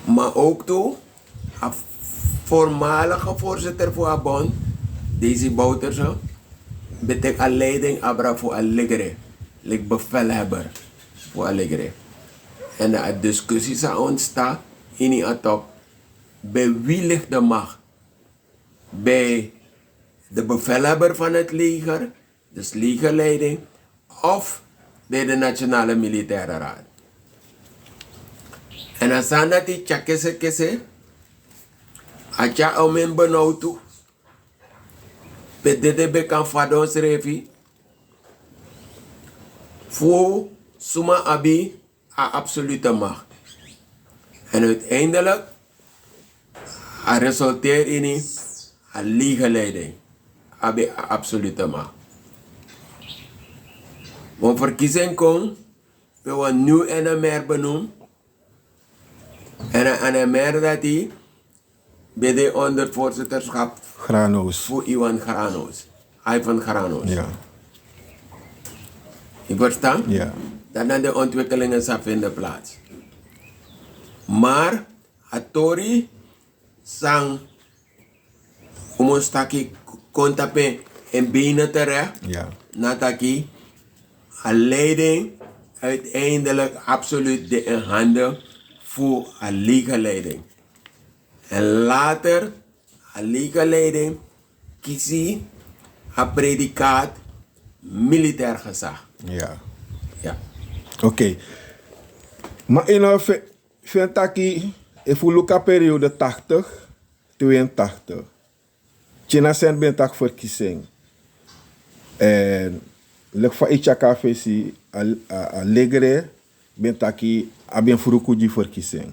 S2: maar ook toe, een voormalige voorzitter voor een bond, deze Bouterse, betekent een leiding abra voor een leger, like bevelhebber voor een leger. En de discussie zou ontstaan in die atop, bij wie ligt de macht? Bij de bevelhebber van het leger, dus legerleiding, of bij de Nationale Militaire Raad. En als aan dat die tjakkese, had je al mijn benauwd toe, bij Dede bekan vadons revi, voor suma abi a absolute macht. En uiteindelijk, het resulteert in een legerleiding. Abi a absolute macht. Want verkiezing komt, we een nieuw NMR benoemd. En een NMR dat die bij de ondervoorzitterschap
S1: Grano's.
S2: voor Iwan Grano's. Ivan Grano's.
S1: Ja.
S2: Je verstaan?
S1: Ja.
S2: Dan de ontwikkelingen zou vinden plaats. Maar, Atori sang omostaki kontape en benen terecht.
S1: Ja.
S2: Nataki, een leiding uiteindelijk absoluut de in handen voor een legerleiding. En later, a legerleiding kies een predicaat militair gezag.
S1: Ja.
S2: Ja.
S1: Oké. Maar in vind ik, if we look at periode 80, 82. China zijn ben tak verkiezing. En lek van iets café si a legere ben taki abien furukuji verkiezing.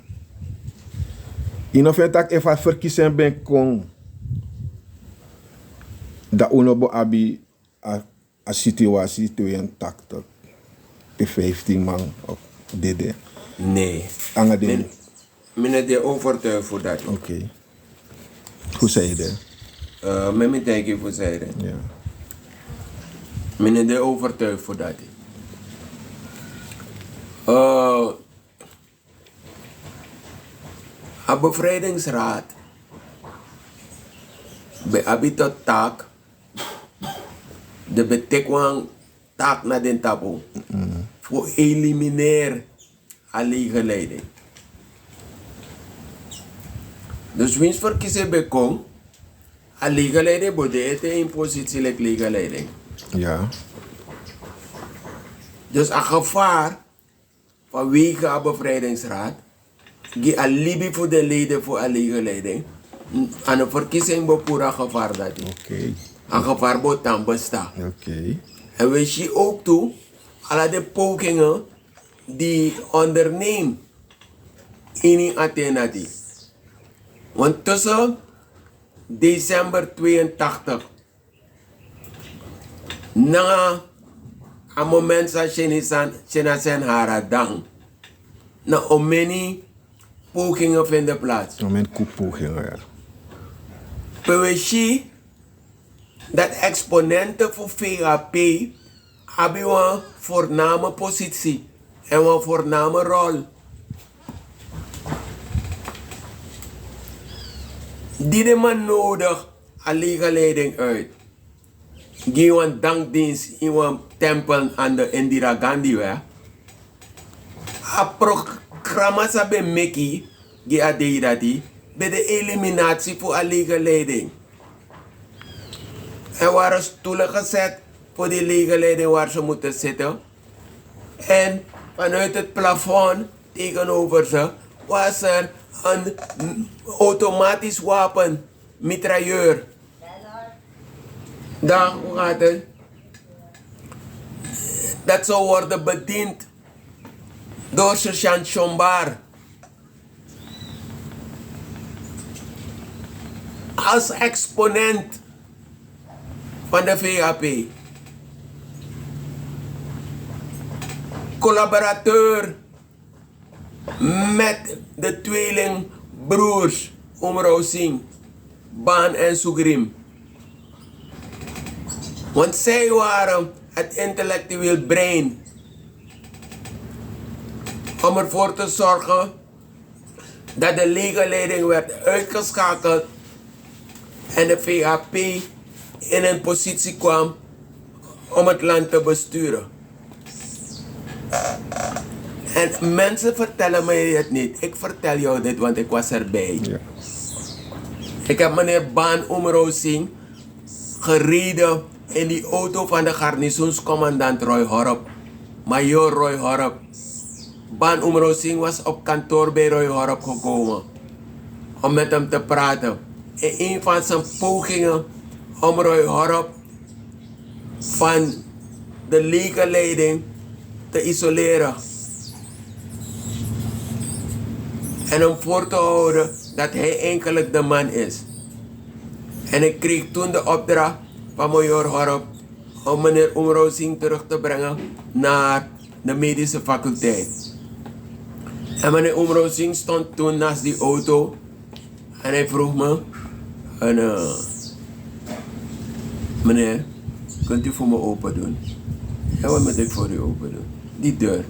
S1: In vind ik if a verkiezing ben kon dat uno abi a situatie 82. De 15 man op Dede.
S2: Nee.
S1: Angadin.
S2: Men de overtuigd voor dat.
S1: Oké. Hoe zei je dat?
S2: Men denk ik voor zeggen.
S1: Ja.
S2: Men de overtuigd voor dat. A bevrijdingsraad. Bij habitat taak. De betekent taak naar den tabo. Voor elimineren a legerleiding. Dus winst verkiezen bekom, a legerleiding wordt in positie like legerleiding.
S1: Ja.
S2: Dus een gevaar vanwege een bevrijdingsraad, die alibi voor de leden voor een legerleiding, aan de verkiezing bepoort een gevaar dat.
S1: Oké.
S2: Een gevaar wordt dan bestaan.
S1: Oké.
S2: En we zien ook toe, alle de pogingen die ondernemen in die Athena. Want tussen december 82 na een moment dat China zijn haradang, na omeni pogingen vinden plaats.
S1: Moment koepogingen, ja.
S2: We zien dat exponenten voor VAP hebben een voorname positie en een voorname rol. Die de man nodig een legerleiding uit. Geef een dankdienst in een tempel aan de Indira Gandhi. Een programma sabe meki, die ade dat bij de eliminatie voor een legerleiding. Er waren stoelen gezet voor die legerleiding waar ze moeten zitten. En vanuit het plafond tegenover ze was er een automatisch wapen, mitrailleur. Daar, hoe gaat het? Dat zou worden bediend door sergeant Chombar. Als exponent van de VAP. Collaborateur met de tweelingbroers Omro Singh, Ban en Sugrim. Want zij waren het intellectueel brein om ervoor te zorgen dat de legerleiding werd uitgeschakeld en de VAP in een positie kwam om het land te besturen. En mensen vertellen mij het niet. Ik vertel jou dit, want ik was erbij.
S1: Ja.
S2: Ik heb meneer Ban Omro Singh gereden in die auto van de garnizoenscommandant Roy Horrop. Major Roy Horrop. Ban Omro Singh was op kantoor bij Roy Horrop gekomen om met hem te praten. In een van zijn pogingen om Roy Horrop van de legerleiding te isoleren. En om voor te houden dat hij eigenlijk de man is. En ik kreeg toen de opdracht van major Horrop om meneer Omro Singh terug te brengen naar de medische faculteit. En meneer Omro Singh stond toen naast die auto en hij vroeg me, meneer, kunt u voor me open doen? Ja, wat moet ik voor u open doen? Die deur.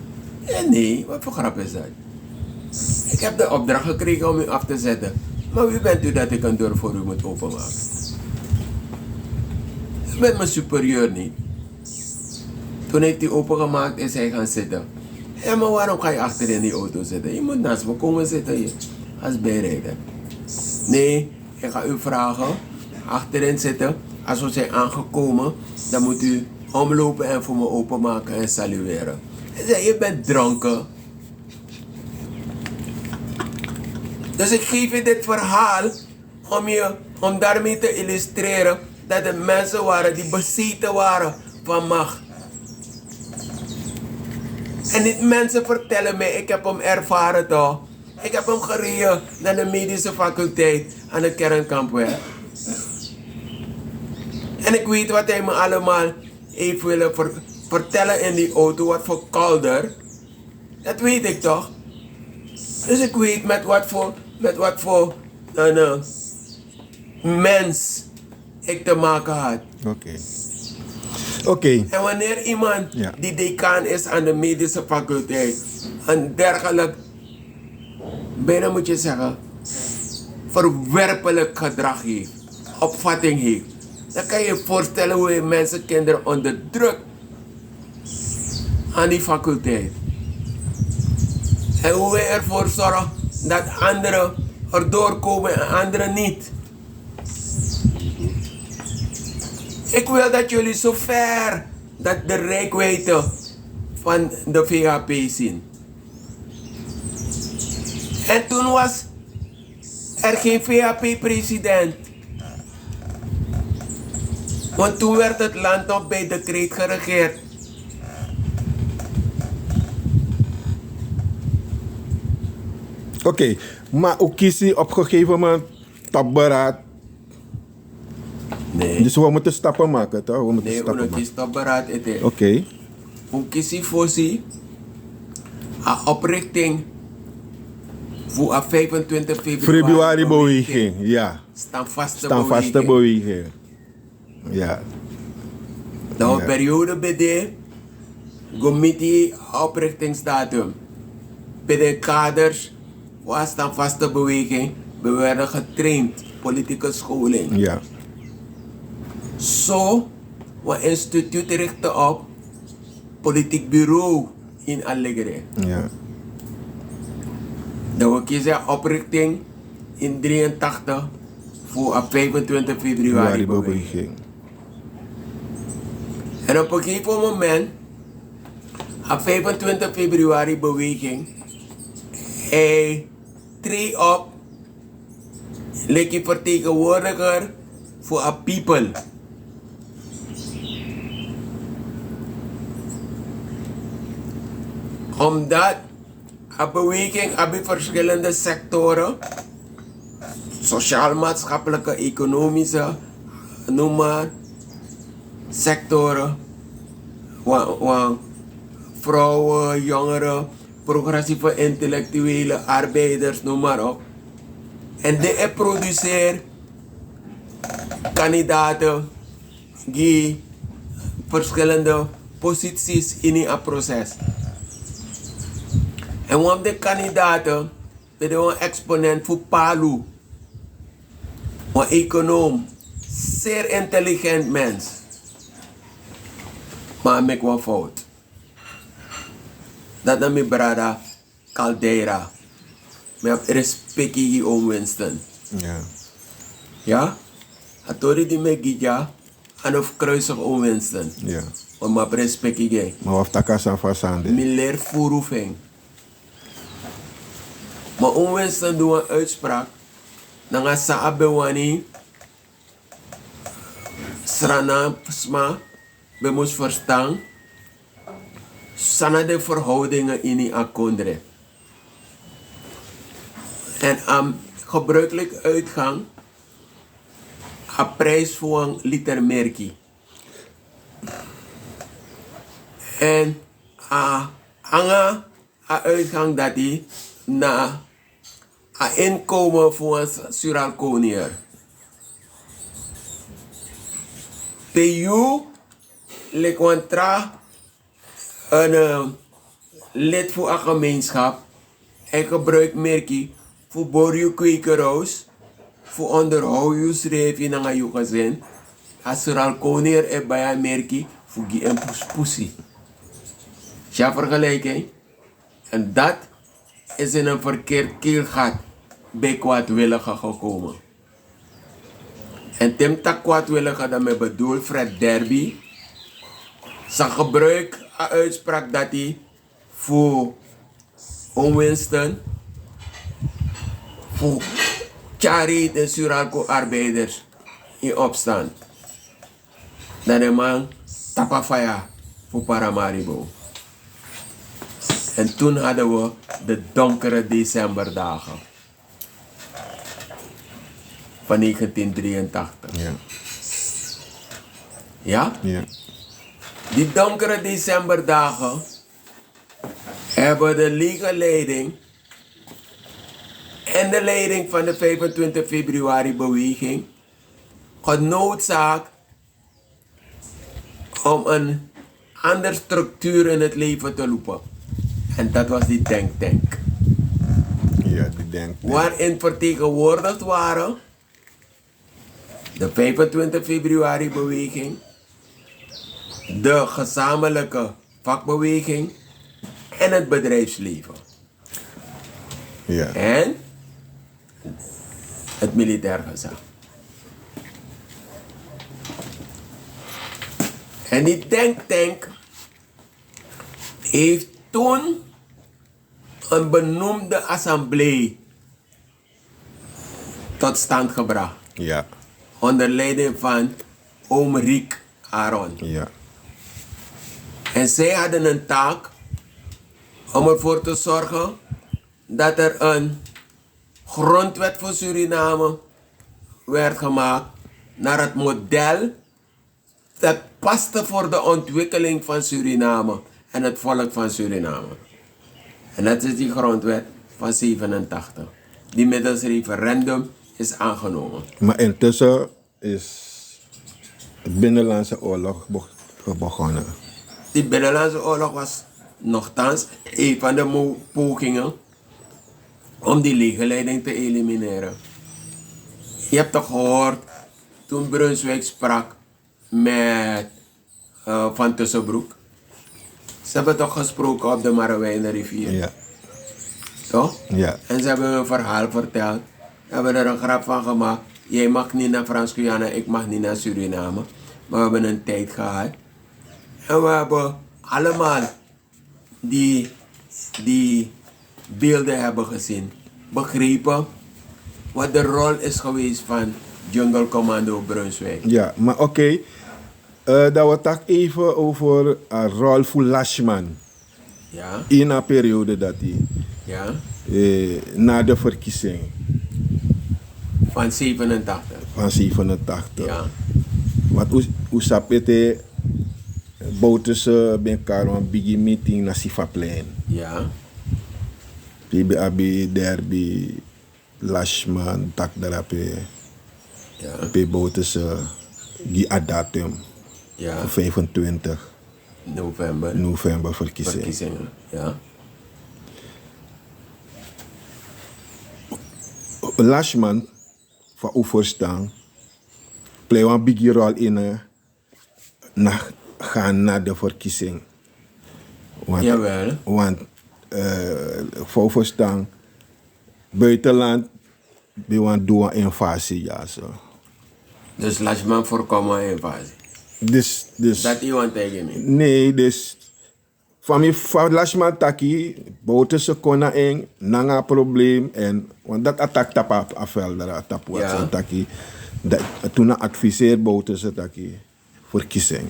S2: Ja, nee, wat voor grap is dat? Ik heb de opdracht gekregen om u af te zetten. Maar wie bent u dat ik een deur voor u moet openmaken? U bent mijn superieur niet. Toen heeft hij opengemaakt is hij gaan zitten. Ja, maar waarom ga je achter in die auto zitten? Je moet naast me komen zitten hier. Als bijrijder. Nee, ik ga u vragen. Achterin zitten. Als we zijn aangekomen, dan moet u omlopen en voor me openmaken en salueren. Hij zei, je bent dronken. Dus ik geef je dit verhaal om daarmee te illustreren dat er mensen waren die bezeten waren van macht. En die mensen vertellen mij, ik heb hem ervaren toch. Ik heb hem gereden naar de medische faculteit aan de kernkampweg. En ik weet wat hij me allemaal heeft willen vertellen in die auto, wat voor kolder. Dat weet ik toch. Dus ik weet met wat voor mens ik te maken had.
S1: Oké.
S2: En wanneer iemand
S1: Ja.
S2: die decaan is aan de medische faculteit een dergelijk, bijna moet je zeggen, verwerpelijk gedrag heeft, opvatting heeft, dan kan je je voorstellen hoe je mensen, kinderen onderdrukt aan die faculteit. En hoe wij ervoor zorgen dat anderen erdoor komen en anderen niet. Ik wil dat jullie zo ver dat de reikwijdte van de VHP zien. En toen was er geen VHP-president. Want toen werd het land nog bij decreet geregeerd.
S1: Oké, maar ook kies je op een gegeven moment tapberaad.
S2: Nee.
S1: Dus we moeten stappen maken, toch? We moeten
S2: Nee,
S1: stappen
S2: we
S1: maken.
S2: moeten beraad eten.
S1: Oké.
S2: Hoe kies je voor ze? Een oprichting voor 25
S1: Februari beweging, ja.
S2: Standvaste
S1: beweging. Ja.
S2: Nou,
S1: Ja.
S2: periode bij de committee oprichtingsdatum. Bij de kaders voor standvaste beweging. We werden getraind, politieke scholing.
S1: Ja.
S2: Zo, we instituut richten op politiek bureau in Allegre.
S1: Ja.
S2: Dat we kiezen oprichting in 83 voor 25 februari beweging. En op een gegeven moment, op 25 februari beweging, hij treedt op, lijkt je vertegenwoordiger voor a people. Omdat een beweging hebben verschillende sectoren, sociaal-maatschappelijke, economische, noem maar, sectoren, vrouwen, jongeren, progressieve intellectuelen, arbeiders, noem maar op. En die produceert kandidaten die verschillende posities in het proces. En want de kandidaten, ben een exponent voor Palu, een econoom, zeer intelligent mens. Maar ik wat fout. Dat is mijn brada Caldera. Ik heb respect voor Winston.
S1: Ja.
S2: Ja? Atori die me gidja, en of kruisig om Winston.
S1: Ja.
S2: Want ik heb respect voor.
S1: Maar of takasan fasande.
S2: Ik leer voerhoefing. Maar om Winston doet een uitspraak. Dan gaat ze abewani. Srana sma. We moeten verstaan. Sana de verhoudingen in die akondre. En aan gebruikelijk uitgang. Een prijs voor een liter merkie. En anga uitgang dat die na een inkomen voor een suralkonier. PU lekwantra een lid voor een gemeenschap en gebruikt merkie voor borju kwekeroos, voor onderhoudsreef in een gezin. Als suralkonier er bij een merkie voor die een puspusi. Ja, vergelijking. En dat is in een verkeerd keelgat bij kwaadwilligen gekomen. En Tim tak kwaadwilligen daarmee bedoel Fred Derby. Zijn gebruik een uitspraak dat hij voor Winston, voor Charit en Suralco arbeiders in opstand. Dat een man tapafaya voor Paramaribo. En toen hadden we de donkere decemberdagen van 1983.
S1: Ja.
S2: Ja?
S1: Ja.
S2: Die donkere decemberdagen hebben de legerleiding en de leiding van de 25 februari beweging genoodzaakt om een andere structuur in het leven te roepen. En dat was die denktank.
S1: Ja, die denkt.
S2: Waarin vertegenwoordigd waren de 25 februari beweging, de gezamenlijke vakbeweging en het bedrijfsleven.
S1: Ja.
S2: En het militair gezag. En die denktank heeft toen een benoemde assemblee tot stand gebracht.
S1: Ja.
S2: Onder leiding van oom Riek Aaron.
S1: Ja.
S2: En zij hadden een taak om ervoor te zorgen dat er een grondwet voor Suriname werd gemaakt naar het model dat paste voor de ontwikkeling van Suriname en het volk van Suriname. En dat is die grondwet van 87, die middels referendum is aangenomen.
S1: Maar intussen is het Binnenlandse Oorlog begonnen.
S2: Die Binnenlandse Oorlog was nochtans een van de pogingen om die legerleiding te elimineren. Je hebt toch gehoord toen Brunswijk sprak met Van Tussenbroek. Ze hebben toch gesproken op de Marawijnenrivier.
S1: Ja.
S2: Toch?
S1: Ja.
S2: En ze hebben een verhaal verteld. We hebben er een grap van gemaakt. Jij mag niet naar Frans-Guyana, ik mag niet naar Suriname. Maar we hebben een tijd gehad. En we hebben allemaal die beelden hebben gezien. Begrepen wat de rol is geweest van Jungle Commando Brunswijk.
S1: Ja, maar oké. Dat we het even over een rol voor Lashman.
S2: Ja,
S1: In een periode dat hij,
S2: ja.
S1: na de verkiezing
S2: Van 87.
S1: van 87.
S2: Ja,
S1: Want hoe sap het Bouta ben karo een big meeting na Sifaplein.
S2: ja,
S1: Pibe abi derby Lashman tak darape.
S2: ja,
S1: Pe Bouta die datum
S2: ja.
S1: voor 25
S2: November.
S1: verkiezing.
S2: Verkiezingen. Ja,
S1: Lashman van Oeverstaan play een big rol in gaan naar de verkiezing.
S2: jawel.
S1: Want voor Oeverstaan buitenland we want doen een invasie ja zo.
S2: Dus Lashman voorkomen invasie.
S1: Dus
S2: Dat iemand tegen me.
S1: nee, dus van Lashman taki Bouta se kona eng nanga probleem en want dat attack tapa afel daar tap wat
S2: Ja.
S1: taki dat toen adviseer Bouta se taki verkiezing.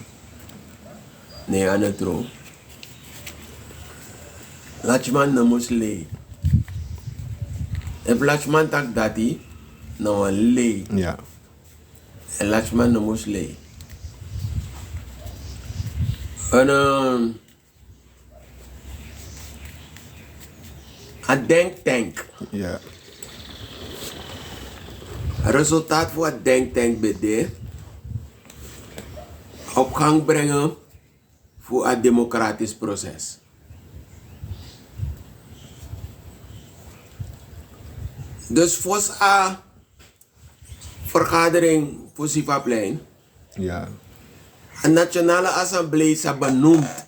S2: Nee, aan het tro. Lachman na musli. If Lachman tak dati, na een lei.
S1: Ja.
S2: En Lachman na musli. En een denktank.
S1: Ja.
S2: Resultaat voor het denktank BD op gang brengen voor het democratisch proces. Dus voor een vergadering voor Sivaplein,
S1: Ja.
S2: een nationale assemblee is benoemd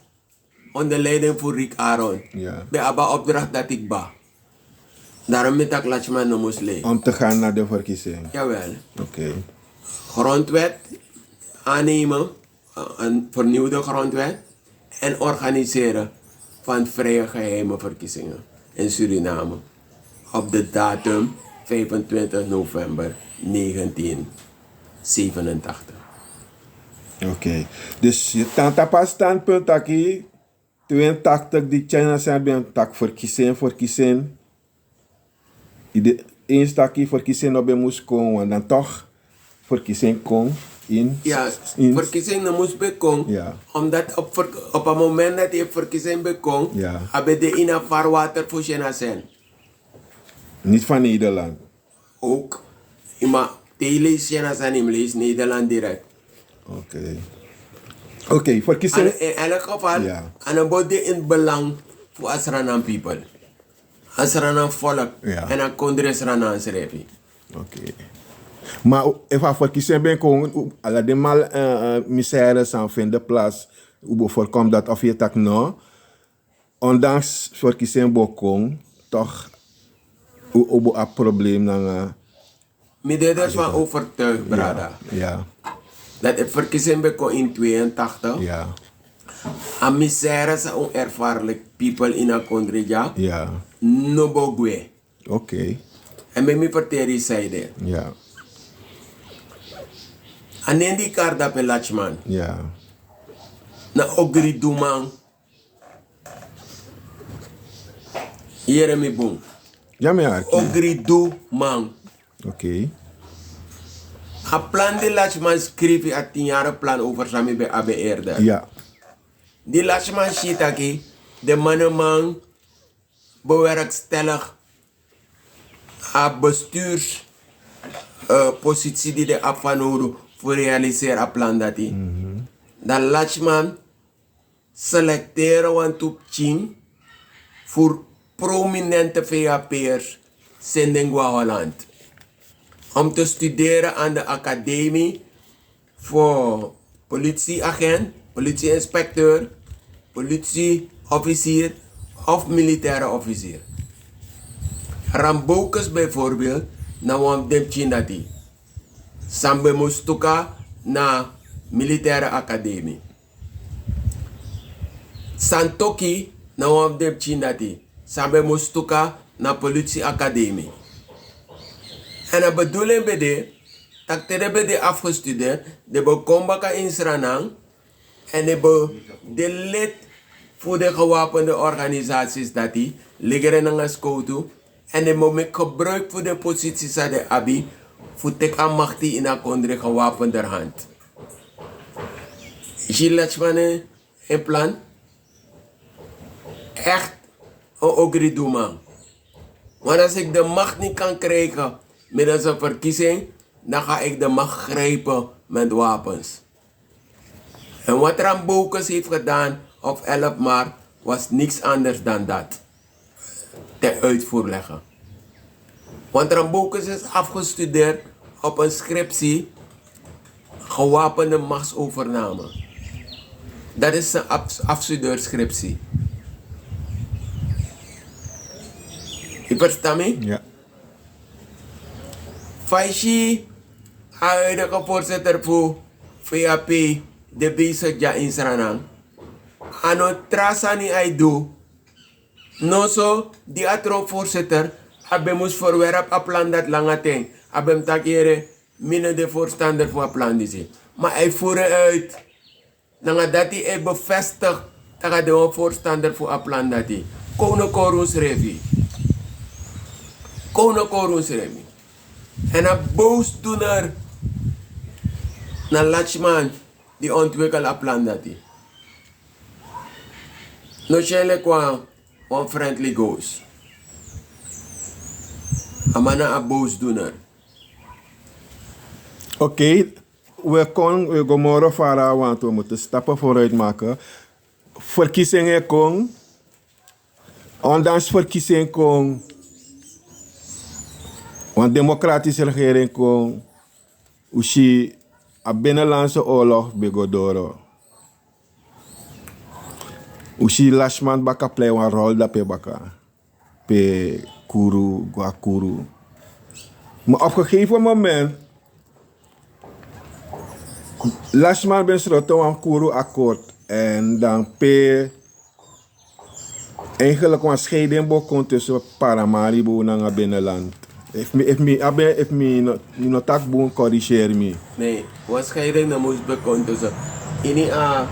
S2: onder leiding van Riek Aaron.
S1: Ja.
S2: Bij een opdracht dat ik ba. Daarom met dat Lachman no moest lezen.
S1: Om te gaan naar de verkiezing.
S2: Jawel.
S1: Oké.
S2: Grondwet aannemen, een vernieuwde grondwet. En organiseren van vrije geheime verkiezingen in Suriname. Op de datum 25 november 1987.
S1: Oké. Dus je tanta pas standpunt aki 82 die China zijn bij een tak verkiezing. Eens taki verkiezing op je moest komen, want dan toch verkiezing kon in.
S2: Ja,
S1: in
S2: verkiezingen moest bekomen.
S1: Ja.
S2: Omdat op het moment dat je verkiezing bekomt,
S1: Ja.
S2: hebben de in een vaarwater voor China zijn.
S1: Niet van Nederland.
S2: Ook. Maar tele China zijn in Nederland direct.
S1: Oké. Oké, verkiezing.
S2: In elk geval,
S1: Ja.
S2: en dan wordt in het belang voor Asranan people. Asranan volk.
S1: Ja.
S2: En dan kon er Asranan schrijven.
S1: Oké. Maar even verkiezing ben kon, alle de mal misères aan vinden plaats. Hoe voorkomt dat of je tak nou? Ondanks verkiezing bokong, toch hoe een probleem dan.
S2: Midden ervan overtuigd, brada.
S1: Ja.
S2: Dat de verkiezing bekomt in 82.
S1: Ja.
S2: En misère zijn onervaarlijk people in een country, ja.
S1: Ja.
S2: No bogwe.
S1: Oké.
S2: En bij mij vertellen zij
S1: Ja.
S2: en in die kaart dat je Lachman.
S1: Ja.
S2: Na ogri duman. Hier mi boom.
S1: Ja, maar ja.
S2: Ogri duman.
S1: Oké.
S2: A plan de Lachman schreef je 10 jaar plan over Sami bij ABR.
S1: Ja.
S2: Die Lachman shitaki, de mannen bewerkstellig a bestuurspositie die de afvanoren voor realiseren a plan dat die. Dat Lachman selecteren want op Ching voor prominente VAP'ers in Holland. Om te studeren aan de academie voor politieagent, politieinspecteur, politieofficier of militaire officier. Rambokus bijvoorbeeld, na wam dem chinati. Sambe moestuka na militaire academie. Santoki, na wam dem chinati. Sambe moestuka na politieacademie. En de bedoeling bij dat de afgestudeerd, de bekombaka in Sranang en de lid voor de gewapende organisaties dat die liggen in een scoutu en de moment gebruik voor de posities van de abi voor te kan machtig in een kondre gewapende hand. Gilles Lachman een plan? Echt een ogri man. Want als ik de macht niet kan krijgen middels een verkiezing, dan ga ik de macht grijpen met wapens. En wat Rambokus heeft gedaan op 11 maart was niks anders dan dat. Ten uitvoer leggen. Want Rambokus is afgestudeerd op een scriptie gewapende machtsovername. Dat is een afstudeerscriptie. Je verstaat me?
S1: Ja.
S2: Faishi, huidige voorzitter voor VAP, de bezig ja in Sranang. Ano trasani ay do. No so, die atro voorzitter, hebben moest verwerp a plan dat lange ting. Hebben takere minder de voorstander voor a plan die ze. Maar hij voerde uit. Nanga dat hij bevestigt dat hij de voorstander voor a plan dat hij. Kono korus revi. Kono korus revi. En een boosdoener naar Lachman die ontwikkelt een plan dat hij. No kwa one friendly ghost. Amana een boosdoener.
S1: Oké, we gaan morgen varen, want we moeten stappen vooruit maken. Verkiezingen komen. Ondanks verkiezingen komen. Want democratische regering kon ushi a binnenlandse oorlog begodoro. Ushi Lachman baka play een rol dat pe baka. Pe Kuru. Maar op een gegeven moment, Lashman ben sloten een Kuru akkoord. En dan eigenlijk een scheiding begon tussen Paramaribo en Nanga binnenland. If me no tak boon corrigeer me.
S2: Nee, was scheiding na moest bekomen tussen. Ini a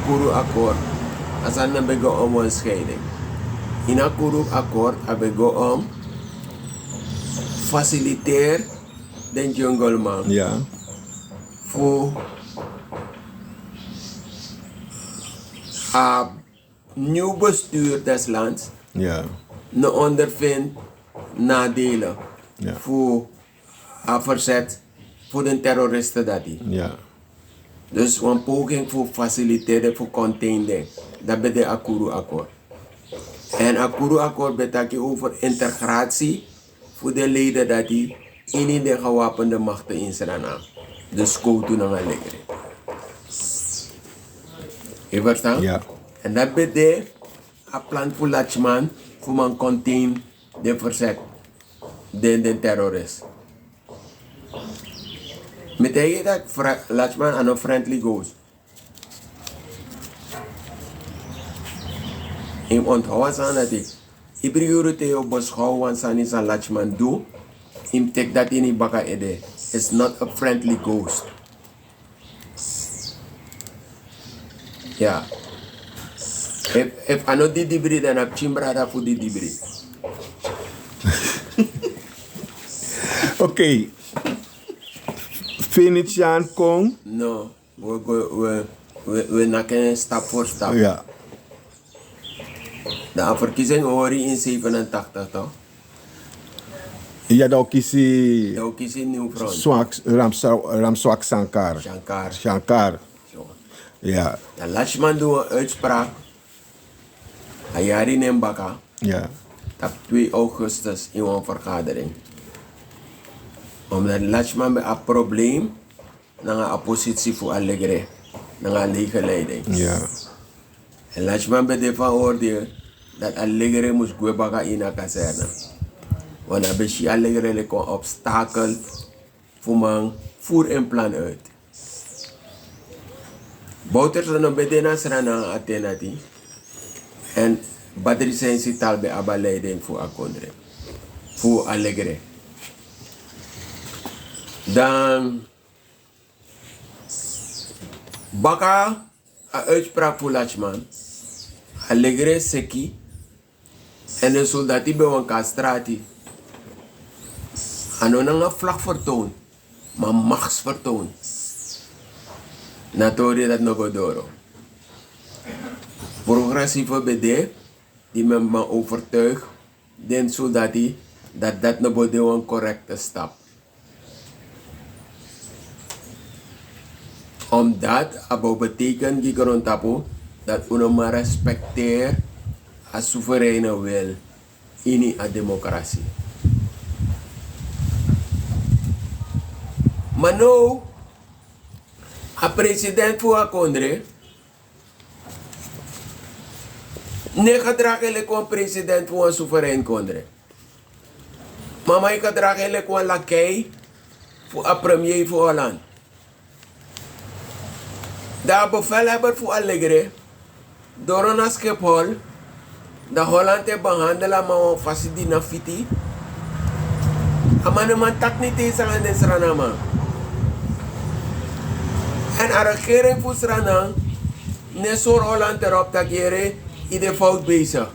S2: Kuru akkoord. Als aan bego om een scheiding. In a Kuru akkoord abego om faciliteer den jungle man.
S1: Ja.
S2: Voor a nieuw bestuur des lands
S1: Ja.
S2: ne ondervindt nadelen
S1: Ja.
S2: voor a verzet voor de terroristen dat die.
S1: Ja.
S2: Dus een poging voor faciliteren voor containen. Dat betekent Akuru akkoord. En Akuru akkoord betekent over integratie voor de leden dat die in de gewapende machten in Suriname. Dus koutu na nga legere. Je verstaan?
S1: Ja.
S2: En dat betekent een plan voor Lachman voor man contain de verzet de terrorist. Betekent dat Lachman aan een friendly ghost. Ik onthoud aan dat ik prioriteer op beschouwen wat Sanisa Lachman doet. Ik take dat in die baka ede. It's not a friendly ghost. Ja. If I know die dibri, dan heb Chimbrada voor die dibri.
S1: Oké. Venetiaan Kong.
S2: No, we naken stap voor stap.
S1: Ja.
S2: De verkiezing hoor in 87 toch?
S1: Ja, dat ook is
S2: Dat ook is een nieuw front.
S1: Ramswak Sankar.
S2: Shankar. Zo.
S1: Ja.
S2: De Lachman doet een uitspraak. Hij jaren in Mbaka.
S1: Ja.
S2: Op 2 augustus in een vergadering. Omdat Lachman bij een probleem naar een positie voor Allegre. Naar een lege leiding.
S1: Ja.
S2: En Lachman bij de van oordeel dat Allegre moest gaan in een kazerne. Want dan ben je Allegre een obstakel voor man voer een plan uit. Bouta is een bedena serana Athenati. En Badri zijn zit al bij Abba leiding voor Akondre. Voor Allegre. Dan Baka een uitspraak voor Lachman. Allegre seki. En de soldaten bij een castrati. En dan een vlag vertoon. Maar machtsvertoon. Natori dat nog door. Progressieve BD, die me overtuigt, den soldaten, dat nog een correcte stap. Omdat abo betekent die grondtapo dat uno maar respecteer a soevereine wil in a democratie. Maar nu, a president voor a kondre, ne gedragen een president voor een soeverein kondre. Maar ik gedragen een lakij voor a premier voor een land. De bevelhebber voor Allegre, door een Schiphol, de Holland te behandelen maar een faciliteit na fiti. Maar man tak niet eens aan de Suriname. En de regering voor Suriname, ne soort Holland erop dat jere in de fout bezig.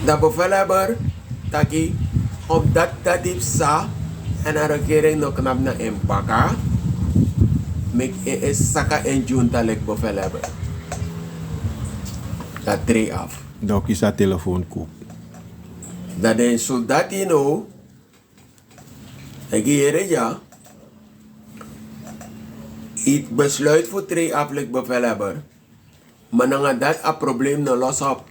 S2: De bevelhebber, taki, omdat dat is sa, en de regering nog knap na impaka. Mek is saka en junta lek bevelhebber. Dat treedt af.
S1: Dat is een telefoonkoop.
S2: Dat de soldaat in o, ik hier ja, het besluit voor treedt af lek bevelhebber. Maar dan dat een probleem no los op.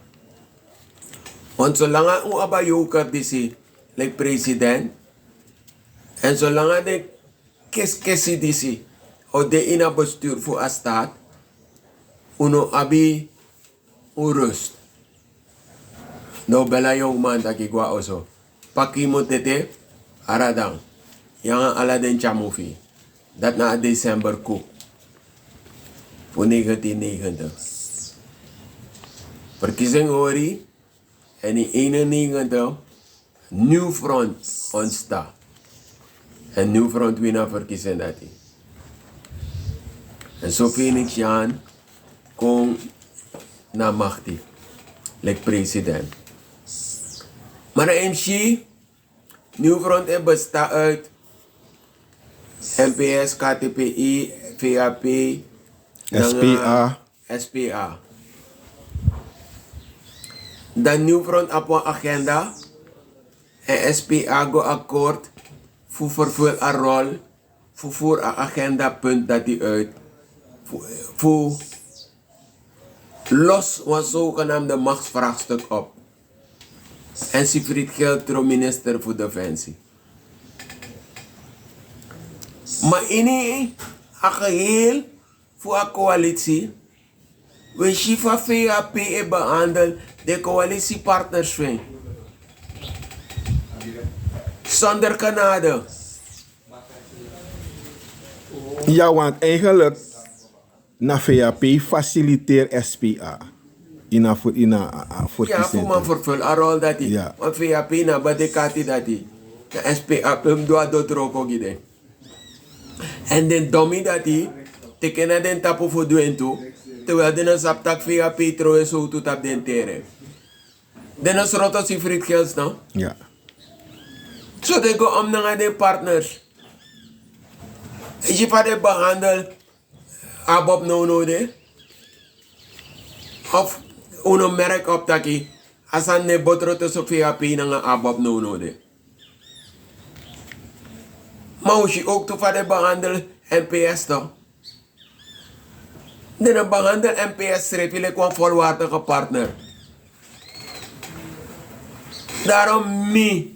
S2: Want zolang een abayoker die lek president, en zolang de kesi die o de ina bestuur voor a staat, uno abi rust. No bela young man dat ik wa oso. Paki mo tete, aradang. Yang ala den chamufi. Dat na December koop. Voor 1990. Verkiezing ori. En in 91 nieuw front ontstaat. En nieuw front winnaar verkiezing dat hij. En zo Phoenix Jan kon naar machtig. Like president. Maar de MC, nieuw front bestaat uit NPS, KTPI, VAP,
S1: SPA.
S2: SPA. Dan nieuw front op een agenda. En SPA go akkoord voor vervul een rol. Voor een agenda punt dat die uit. Voor los was zogenaamde machtsvraagstuk op. En Siegfried Geeltro minister voor Defensie. Maar in een geheel voor een coalitie. We Shifa VAP behandeld de coalitiepartners van. Zonder Canada.
S1: Ja, want eigenlijk na VAP faciliteert SPA.
S2: Ja, voor mijn vervul een rol dat hij.
S1: Ja.
S2: Want VAP na badekati dat hij. De SPA hem doet dat roko gide. En den domi dat hij. Tekenen den tapu voor doen toe. Terwijl den saptak VAP trouwen zo toe tap den tere. Den is roto si friet gels no.
S1: Ja.
S2: Zo de go om naar de partners. Je va de behandel. Abob no de. Of uno merk op taki. Asan ne botro te so VAP na abob no de. Maar je ook te va de behandel NPS toch. De behandel NPS repile kwam volwaardige partner. Daarom me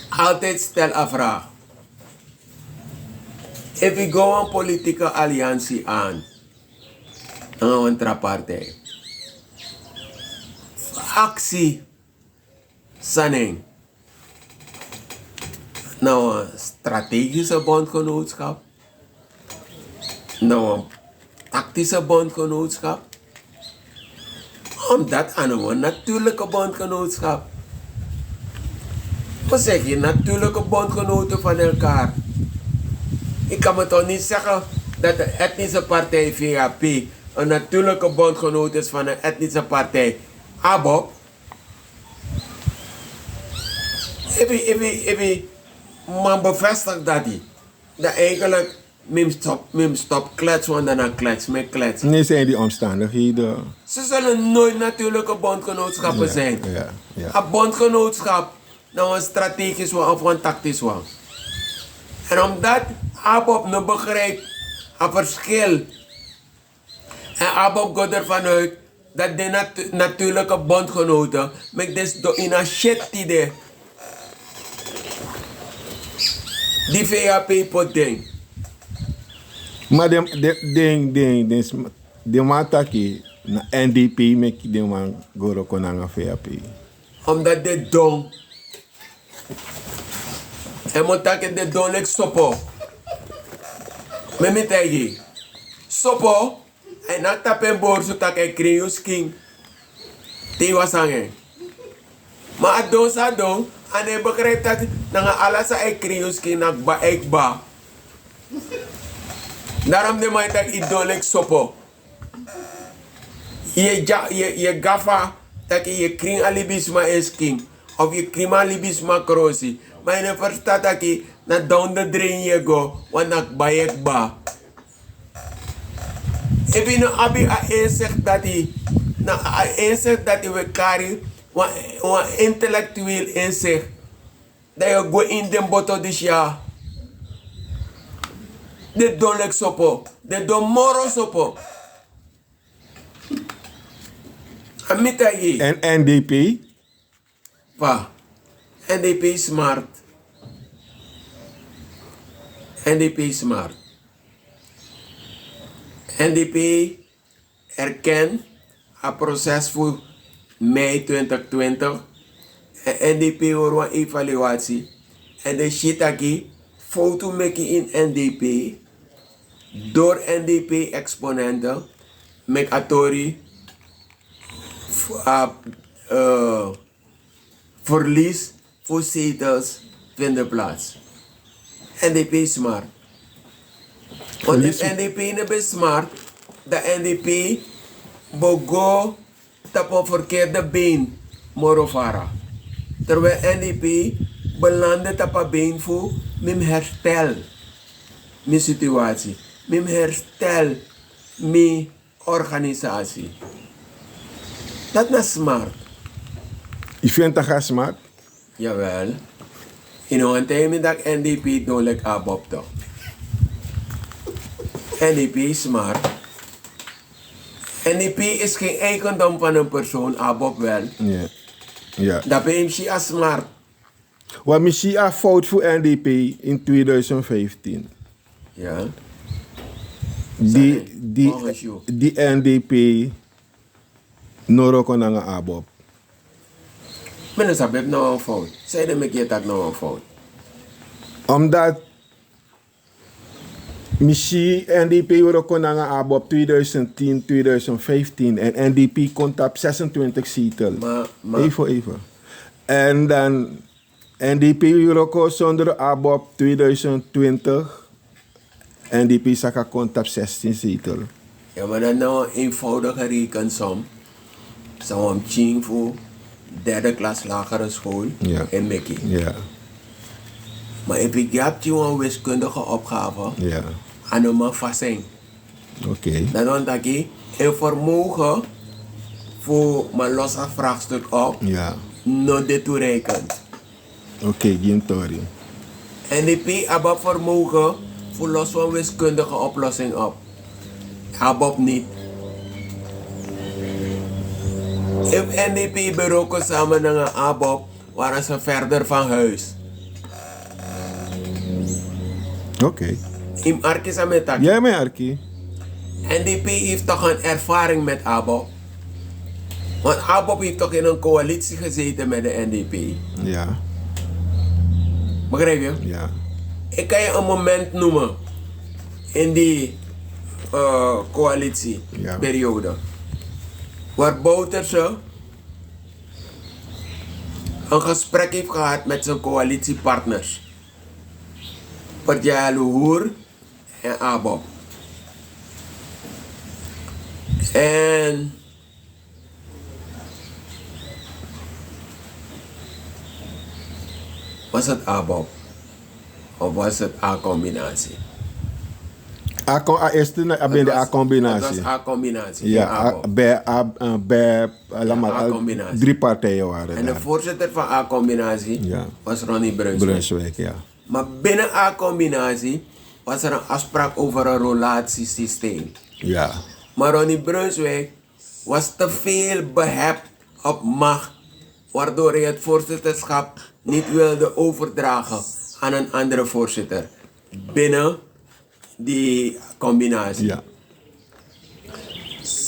S2: altijd stel een vraag. If we go een politieke alliantie aan, dan een trapartij. Actie, sanning. Nou een strategische bondgenootschap. Nou een tactische bondgenootschap. Omdat aan een natuurlijke bondgenootschap. Wat zeg je, natuurlijke bondgenoten van elkaar. Ik kan me toch niet zeggen dat de etnische partij VAP een natuurlijke bondgenoot is van een etnische partij ABOP. Even, man bevestigt dat hij. Dat eigenlijk, mim stop klets, want dan klets, met klets.
S1: Nee, zijn die omstandigheden.
S2: Ze zullen nooit natuurlijke bondgenootschappen zijn.
S1: Ja.
S2: Een bondgenootschap, nou een strategisch of een tactisch one. En omdat ABOP nu begrijpt het verschil. En ABOP gaat ervan uit dat de natuurlijke bondgenoten met dit in een shit idee. Die VAP pot ding.
S1: Maar de mataki na NDP met de man goro konanga VAP.
S2: Omdat de dong. En moet taken de dong like sopo. Me tegi. Sopo. En na tapen borsu taken krius king. Die was hangen. Maar adon sa dong. En hij begrijpt dat na alles sa krius king nak ba ek ba. Daarom de mij tak idon like sopo. Je gafa dat je kring alibisma is king. Of je kring alibisma krosi. Maar je verstaat dat je naar down the drain je go. Want nak bayek ba. If je nou abi a inzicht dat je. Na a inzicht dat je we carry. Wan intellectueel inzicht. Dat je go in den boto dis ja. De don lek sopo. De don moro sopo. Amita je.
S1: En NDP?
S2: Pa. NDP smart. NDP smart. NDP erkent het proces voor mei 2020. En NDP hoor een evaluatie. En de shitaki foto maken in NDP. Door NDP-exponenten. Met Atori. Verlies voor zetels vinden plaats. NDP is smart. Want if NDP niet is smart, de NDP bogo op een verkeerde been morovara. Terwijl NDP belandde op een been voor mijn herstel mijn situatie, mijn herstel mijn organisatie. Dat is smart.
S1: Je vindt dat smart?
S2: Jawel. In een tijd dat NDP dodelijk abop toch. NDP is smart. NDP is geen eigendom van een persoon, abop wel.
S1: Ja. Ja.
S2: Dat ben je smart.
S1: Wat misschien een fout voor NDP in 2015.
S2: Ja.
S1: Die
S2: Volgens jou.
S1: die NDP Noroko Nanga Abob.
S2: Men is abep nou een fout. Zij de me dat nou een fout.
S1: Omdat misschien NDP Noroko Nanga Abob 2010, 2015 en NDP komt op 26 zetels.
S2: Maar
S1: Even. En dan NDP Noroko zonder Abob 2020. NDP Saka komt op 16 zetels.
S2: ja, maar dat nou een eenvoudige rekensom. Zou hem ching voor derde klas lagere school
S1: Ja.
S2: in Mickey.
S1: Ja,
S2: Maar ik heb je een wiskundige opgave
S1: ja.
S2: aan een vassing.
S1: Oké.
S2: Dan want ik een vermogen voor mijn losse vraagstuk op,
S1: Ja.
S2: nog dit toerekent.
S1: Oké, geen tori.
S2: NDP hebben vermogen voor los van wiskundige oplossing op. Abop niet. If NDP beroken samen naar een Abop, waren ze verder van huis.
S1: Oké.
S2: In Arkisa met tak.
S1: Jij mij Arki?
S2: NDP heeft toch een ervaring met Abop. Want Abop heeft toch in een coalitie gezeten met de NDP.
S1: Ja.
S2: Begrijp je?
S1: Ja.
S2: Ik kan je een moment noemen in die coalitieperiode. Waar Bouta een gesprek heeft gehad met zijn coalitiepartners. Partij Luhur en Abop. En was het Abop? Of was het A-combinatie?
S1: Eerste ben de A-combinatie.
S2: Het was A-combinatie.
S1: Ja, bij
S2: A-combinatie.
S1: 3 partijen waren
S2: En de
S1: daar.
S2: voorzitter van A-combinatie
S1: Ja.
S2: was Ronnie Brunswijk.
S1: Brunswijk, ja.
S2: Maar binnen A-combinatie was er een afspraak over een relatiesysteem.
S1: Ja.
S2: Maar Ronnie Brunswijk was te veel behept op macht, waardoor hij het voorzitterschap niet wilde overdragen aan een andere voorzitter binnen die combinatie.
S1: Ja.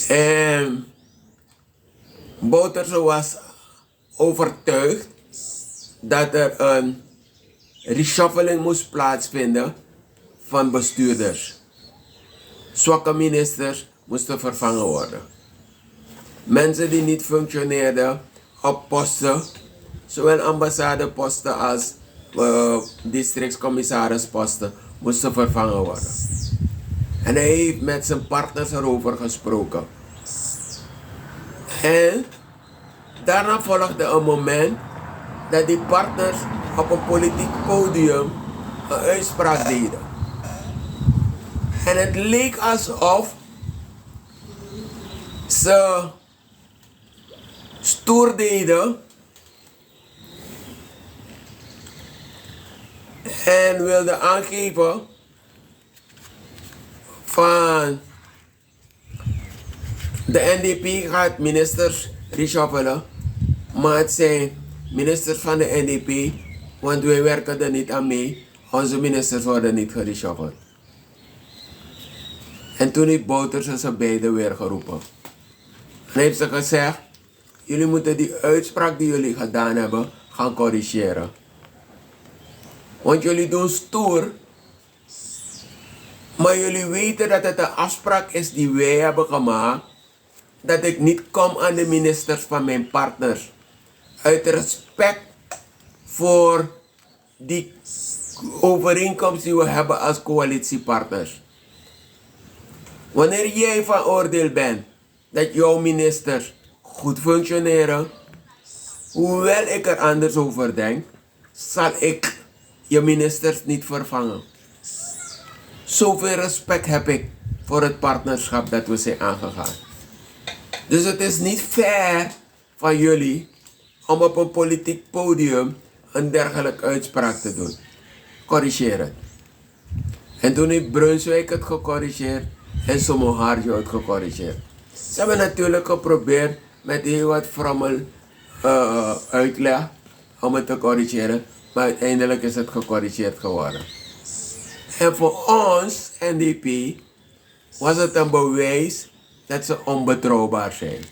S2: En Bouterse was overtuigd dat er een reshuffling moest plaatsvinden van bestuurders. Zwakke ministers moesten vervangen worden. Mensen die niet functioneerden op posten, zowel ambassadeposten als districtscommissarisposten, moesten vervangen worden. En hij heeft met zijn partners erover gesproken. En daarna volgde een moment dat die partners op een politiek podium een uitspraak deden. En het leek alsof ze stoer deden en wilden aangeven van de NDP gaat ministers reshuffelen, maar het zijn ministers van de NDP, want wij werken er niet aan mee, onze ministers worden niet gereshuffeld. En toen heeft Bouterse ze beiden weer geroepen. En heeft ze gezegd, Jullie moeten die uitspraak die jullie gedaan hebben gaan corrigeren. Want jullie doen stoer. Maar jullie weten dat het een afspraak is die wij hebben gemaakt. Dat ik niet kom aan de ministers van mijn partners. Uit respect voor die overeenkomst die we hebben als coalitiepartners. Wanneer jij van oordeel bent dat jouw ministers goed functioneren, hoewel ik er anders over denk, zal ik je ministers niet vervangen. Zoveel respect heb ik voor het partnerschap dat we zijn aangegaan. Dus het is niet fair van jullie om op een politiek podium een dergelijke uitspraak te doen. Corrigeer het. En toen heeft Brunswijk het gecorrigeerd en Somoharjo het gecorrigeerd. Ze hebben natuurlijk geprobeerd met heel wat frommel uitleg om het te corrigeren, maar uiteindelijk is het gecorrigeerd geworden. En voor ons, NDP, was het een bewijs dat ze onbetrouwbaar zijn.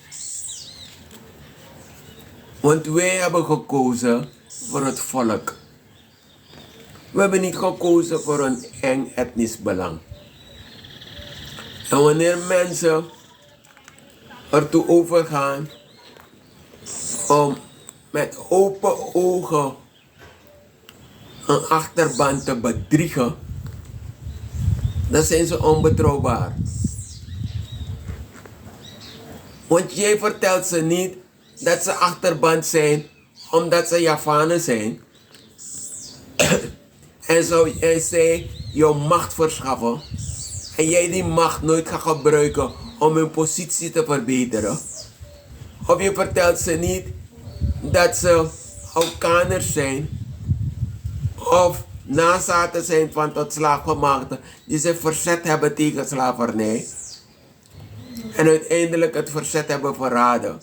S2: Want wij hebben gekozen voor het volk. We hebben niet gekozen voor een eng etnisch belang. En wanneer mensen ertoe overgaan om met open ogen een achterban te bedriegen, dan zijn ze onbetrouwbaar. Want jij vertelt ze niet dat ze achterband zijn omdat ze Javanen zijn. En zij jouw macht verschaffen. En jij die macht nooit gaat gebruiken om hun positie te verbeteren. Of je vertelt ze niet dat ze Alkaners zijn. Of nazaten zijn van tot slaafgemaakten die zich verzet hebben tegen slavernij. En uiteindelijk het verzet hebben verraden.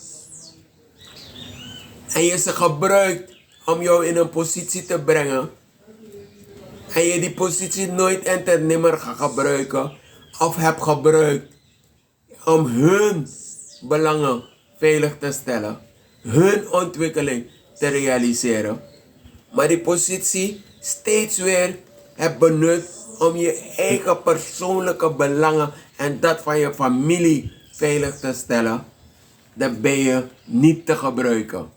S2: En je ze gebruikt om jou in een positie te brengen. En je die positie nooit en ten nimmer gaat gebruiken. Of hebt gebruikt om hun belangen veilig te stellen. Hun ontwikkeling te realiseren. Maar die positie steeds weer hebt benut om je eigen persoonlijke belangen en dat van je familie veilig te stellen. Dat ben je niet te gebruiken.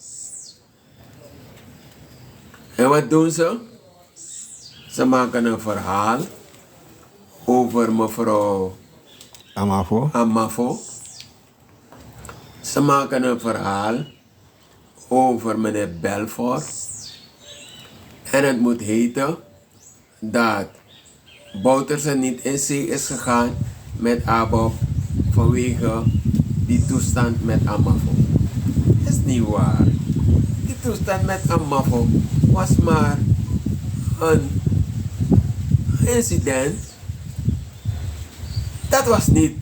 S2: En wat doen ze? Ze maken een verhaal over mevrouw Amafo. Ze maken een verhaal over meneer Belfort. En het moet heten dat Bouterse niet in zee is gegaan met Abob vanwege die toestand met Amafo. Dat is niet waar. Die toestand met Amafo was maar een incident. Dat was niet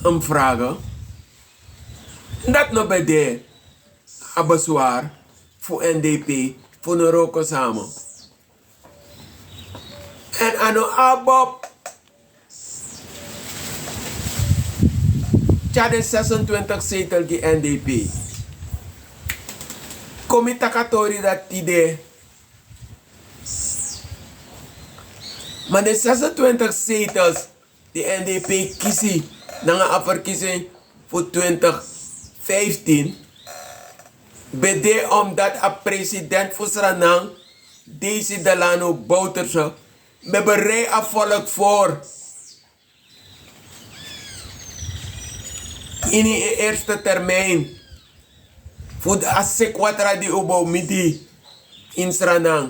S2: een vraag. Dat nog bij de abattoir voor NDP, voor de roken samen. En aan de Abob, de 26 zetel die NDP. Kom je takatori dat idee. Maar de 26 zetels die NDP kiezen, na een verkiezing voor 2015, bede omdat een president voor Sranang, deze Delano Bouterse, me bereid een volk voor. In de eerste termijn, voor de Asekwatra die Obo Midi in Sranang.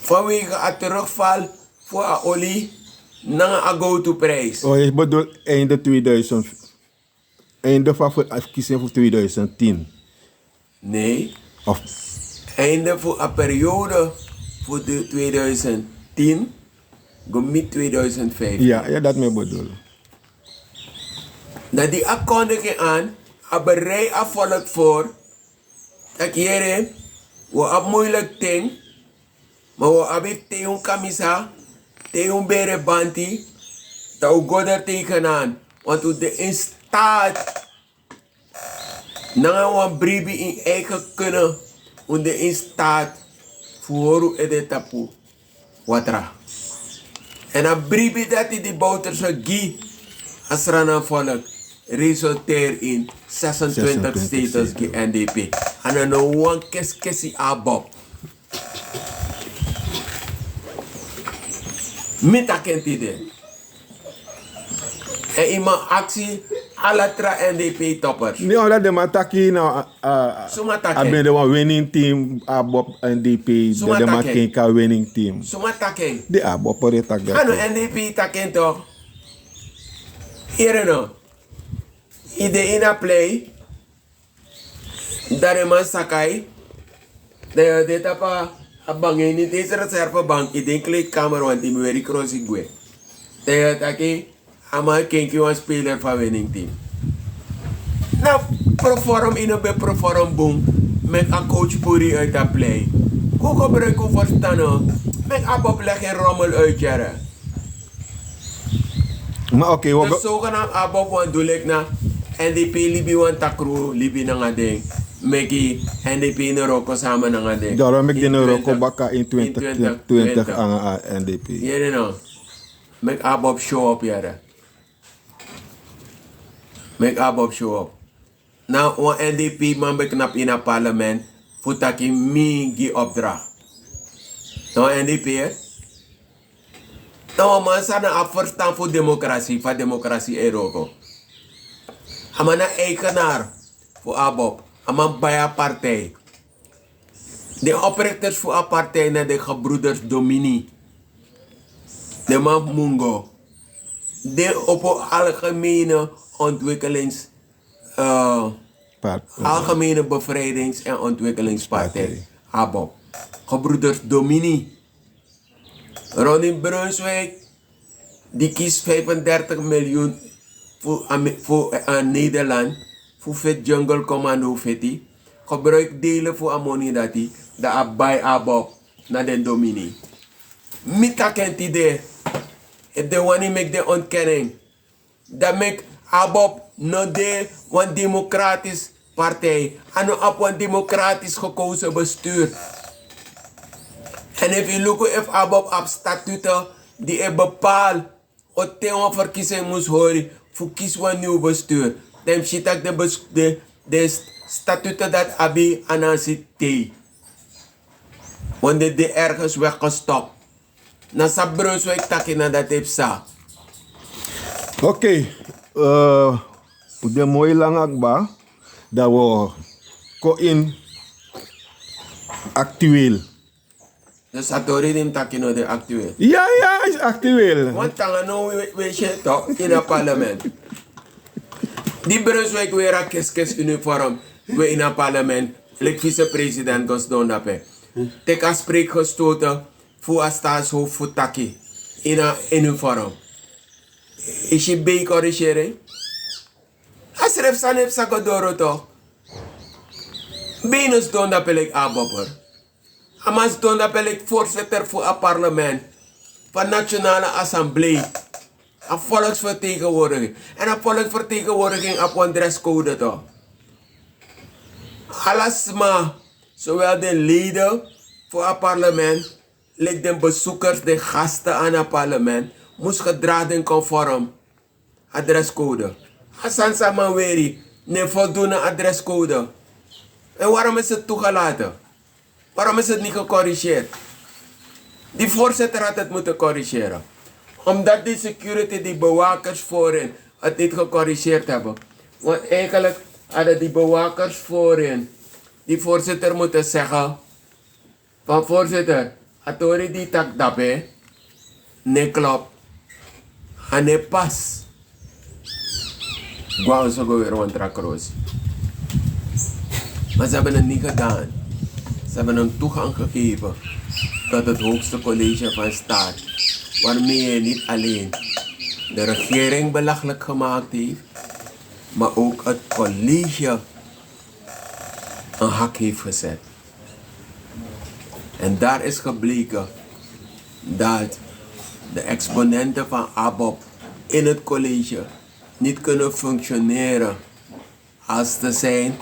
S2: Vanwege het terugval voor de olie naar een go-to-prijs.
S1: Oh, je bedoelt einde 2000. Einde van de verkiezing voor 2010.
S2: Nee.
S1: Of
S2: Einde voor een periode voor de 2010, gemid 2015.
S1: ja, dat me bedoel.
S2: Dat die aankondiging aan, een bereid volk voor, dat hier we een moeilijk ding, maar we hebben tegen kamisa, tegen bere banti, dat we God er tegenaan. Want we in staat Nanga wan bribi in eigen kunnen. Onder in staat. Voor de tapu. Watra. En een bribi dat die bouter zo gi. Als er een volk. Resulteert in 26 status gi NDP. En dan one kesi abob. Mita kent idee. En iemand actie. Alatra NDP toppers.
S1: Nee, omdat de mataki nou, ben de winning team, Bob NDP, de makinka winning team.
S2: Suma taken.
S1: De Bob por het tak dat.
S2: Ano NDP taken toch? Hier no. Ide ina play. Daar man sakai. De tapa abang ini deze reserve bank. Ide kleedkamer want die moet weer crossing gue. De taki. Ama kenki wan speler van winning team. Nou, perform in een perform boom. Met een coach Puri uit de play. Hoe gebruik je verstaan? Met een opleg en rommel uitjaren.
S1: Maar oké,
S2: dus zogenaamd abob wan doe ik na. NDP libi wan takru libi na nga ding. Meki NDP na roko samen na nga ding.
S1: Daarom ik de roko baka in 2020 aan NDP.
S2: Jere nou. Met abob show up jaren. Make Abob show up. Nou, een NDP man beknap in het parlement. Voor dat je mingi opdracht. Nou, NDP hè. Nou, man zijn een verstaan voor democratie Eroko. Ama na eigenaar voor Abob. Ama bij een partij. De oprichters voor een partij naar de gebroeders Domini. De man Mungo. De op algemene ontwikkelings... Algemene Bevrijdings- en Ontwikkelingspartij. ABOP. Gebroeders Domini. Ronnie Brunswijk. Die kiest 35 miljoen voor Nederland. Voor Fit Jungle Commando Fitty. Gebruik delen voor ammonie dat die. Dat bij ABOP. Naar de Domini. Mita kent idee. If they want to make the ontkenning. Dat make ABOP no de een democratisch partij. En op een democratisch gekozen bestuur. En if you look if ABOP op statuten die er bepaalt. Wat een verkiezing moest horen. Voor kiezen een nieuw bestuur. Dan ziet ik de statuten dat abi anansi te. Want de ergens weggestopt. Na sa Brunswijk taki na dat heeft sa.
S1: Oké. De mooie lang akba. Dat we ko in actueel.
S2: Dus satori dim taki no de actueel.
S1: Ja, is actueel.
S2: Want tanga no we shit toch in het parlement. Die Brunswijk weer een kes uniform. We in het parlement. Like vice-president Gos Dondape. Tek a spreek gestoten. Voor een staatshoofd voor taki in een uniform. Is je bij corrigeren? Als er even heeft zaken toch? Benus doen dat ik aanbopper. Amas doen dat ik voorzitter voor het parlement. Van Nationale Assemblée. Een volksvertegenwoordiging. En een volksvertegenwoordiging op een dresscode toch? Alles maar. Zowel de leden voor het parlement. Like de bezoekers, de gasten aan het parlement, moest gedragen conform adrescode. Hassan Samaweri, nee voldoende adrescode. En waarom is het toegelaten? Waarom is het niet gecorrigeerd? Die voorzitter had het moeten corrigeren. Omdat die security, die bewakers voorin, het niet gecorrigeerd hebben. Want eigenlijk hadden die bewakers voorin, die voorzitter moeten zeggen, van voorzitter, atori di tak dape, ne klop, en ne pas. Gwaan zo weer een trakroos. Maar ze hebben het niet gedaan. Ze hebben een toegang gegeven tot het hoogste college van staat, waarmee je niet alleen de regering belachelijk gemaakt heeft, maar ook het college een hak heeft gezet. En daar is gebleken dat de exponenten van ABOP in het college niet kunnen functioneren als te zijn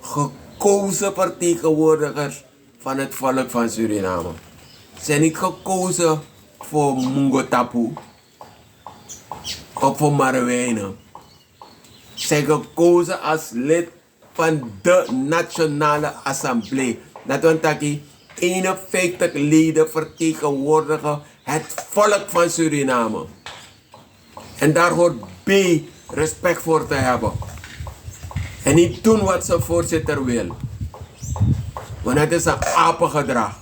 S2: gekozen vertegenwoordigers van het volk van Suriname. Ze zijn niet gekozen voor Mungo Tapu of voor Marwijnen. Ze zijn gekozen als lid van de Nationale Assemblée. Dat want dat 51 leden vertegenwoordigen het volk van Suriname. En daar hoort B respect voor te hebben. En niet doen wat zijn voorzitter wil. Want het is een apengedrag.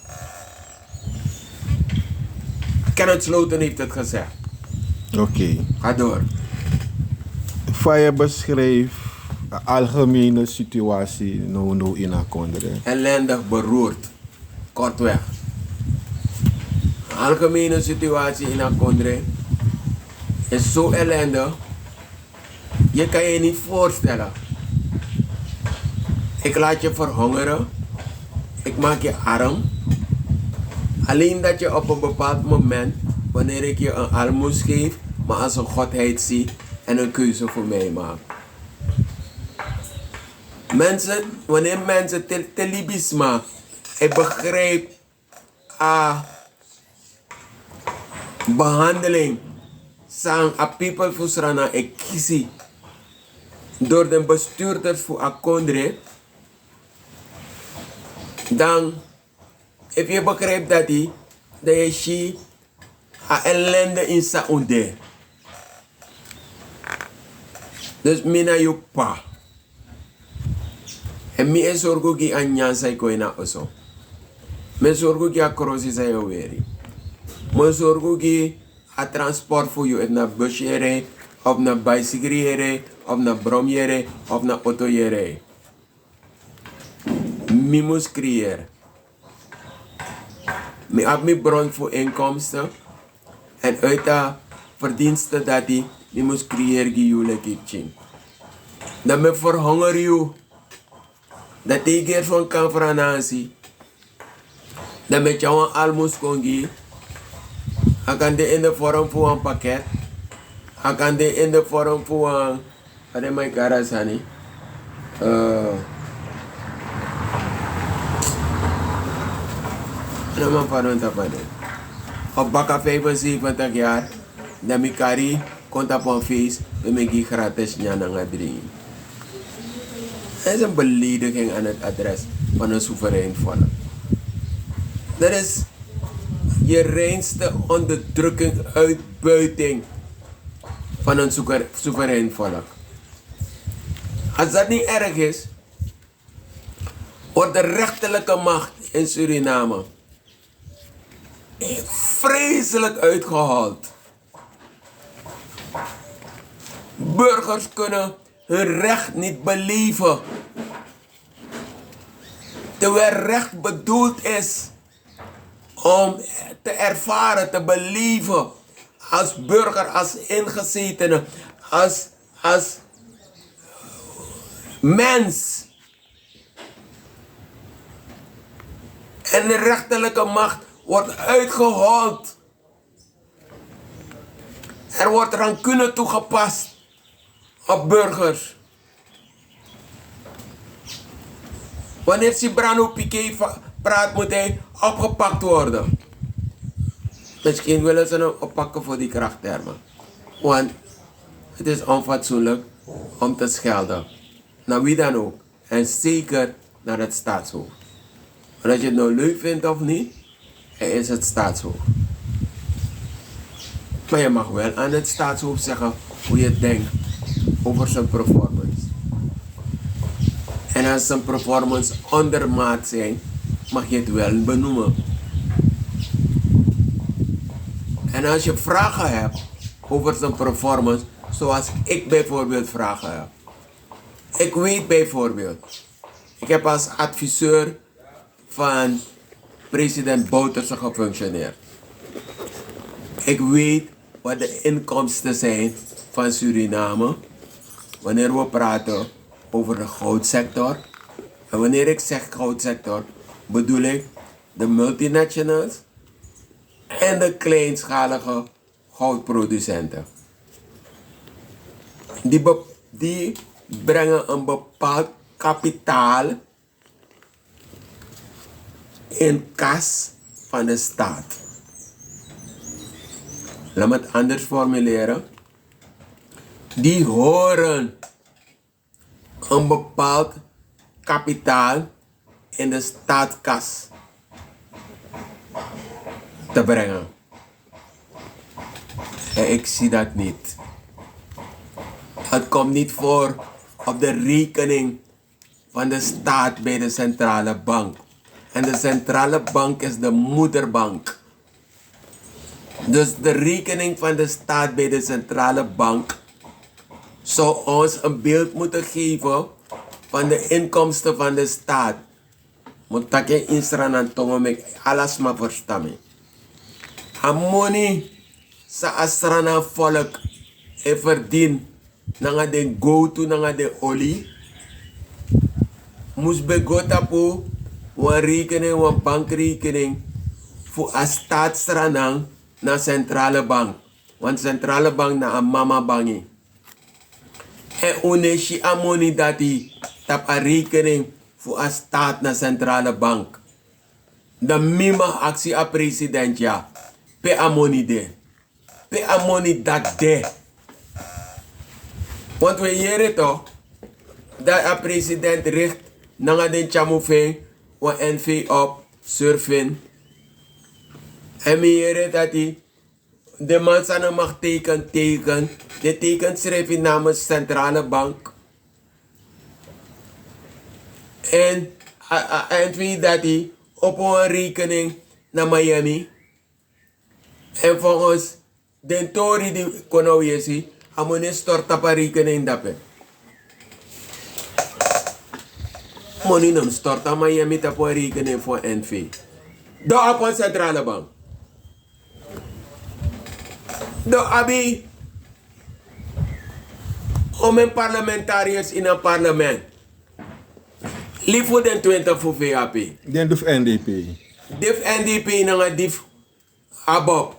S2: Kenneth Slooten heeft het gezegd.
S1: Oké.
S2: Ga door.
S1: Fire beschrijft de algemene situatie nou in Akondre.
S2: Ellendig beroerd. Kortweg. De algemene situatie in Akondre is zo ellendig. Je kan je niet voorstellen. Ik laat je verhongeren. Ik maak je arm. Alleen dat je op een bepaald moment, wanneer ik je een almoes geef, maar als een godheid zie en een keuze voor mij maakt. Mensen, wanneer mensen te libisch maken, ik begrijp behandeling sang a people fusrana ik kiesie door de bestuurders voor Akondre, dan if je begrijpt dat je ziet a ellende in Saoende. Dus mina je pa. En mi is zorgo ki anya sai koina oso. Me zorgo ki a krosi sai oweri. Me zorgo ki a transport voor je na busjere, of na bicyclere, of na bromjere, of na autojere. Mi moest creëren. Ik heb mijn bron voor inkomsten. En uit de verdiensten dat ik moest creëren, dan me verhonger je. Dat ik er van kan veranaansi. Dan met jou een almoes kon geven. Ik kan dit in de vorm voor een pakket. Ik kan dit in de vorm voor een... Wat is mijn karasani? Naman panon tapade. Op baka 75 jaar, dan mi kari komt op een feest en me gi gratis Nanga drinken. Dat is een belediging aan het adres van een soeverein volk. Dat is je reinste onderdrukking, uitbuiting van een soeverein volk. Als dat niet erg is, wordt de rechterlijke macht in Suriname vreselijk uitgehaald. Burgers kunnen hun recht niet beleven. Terwijl recht bedoeld is om te ervaren, te beleven als burger, als ingezetene, als mens. En de rechterlijke macht wordt uitgehold. Er wordt rancune toegepast op burgers. Wanneer Sibrano Piqué praat, moet hij opgepakt worden. Misschien willen ze hem oppakken voor die krachttermen. Want het is onfatsoenlijk om te schelden. Naar wie dan ook. En zeker naar het staatshoofd. En als je het nou leuk vindt of niet, hij is het staatshoofd. Maar je mag wel aan het staatshoofd zeggen hoe je denkt over zijn performance. En als zijn performance ondermaat zijn, mag je het wel benoemen. En als je vragen hebt over zijn performance, zoals ik bijvoorbeeld vragen heb. Ik weet bijvoorbeeld, ik heb als adviseur van president Bouta gefunctioneerd. Ik weet wat de inkomsten zijn van Suriname wanneer we praten over de goudsector. En wanneer ik zeg goudsector, bedoel ik de multinationals en de kleinschalige goudproducenten. Die brengen een bepaald kapitaal in kas van de staat. Laat me het anders formuleren. Die horen een bepaald kapitaal in de staatskas te brengen. En ik zie dat niet. Het komt niet voor op de rekening van de staat bij de centrale bank. En de centrale bank is de moederbank. Dus de rekening van de staat bij de centrale bank zou ons een beeld moeten geven van de inkomsten van de staat. Moet dat je instaan aan tongen met alles maar verstaan. Amoni sa asrana volk e verdien nanga de go-to nanga de olie. Moest be go tapo een rekening, een bankrekening voor een staatsranang naar centrale bank. Want centrale bank na een mama bangi. En uneshi amoni dati tap een rekening voor een staat naar centrale bank. De mima actie a president ja. Pe amoni de. Pe amoni dat de. Want we hier toch dat een president richt naar de chamufeng wa NV op surfen. En meer dat hij de mensen mag teken. De teken schrijf je namens centrale bank. En NV dat hij op een rekening naar Miami. En volgens de Tory die kon nou je zien, amone stort op een rekening daarbij. Money nam stort aan Miami op een rekening voor NV. Daar op een centrale bank. Daar abi om een parlementariërs in een parlement. Liever dan 20 voor VAP.
S1: Den doet NDP.
S2: Dif NDP nanga dif abob.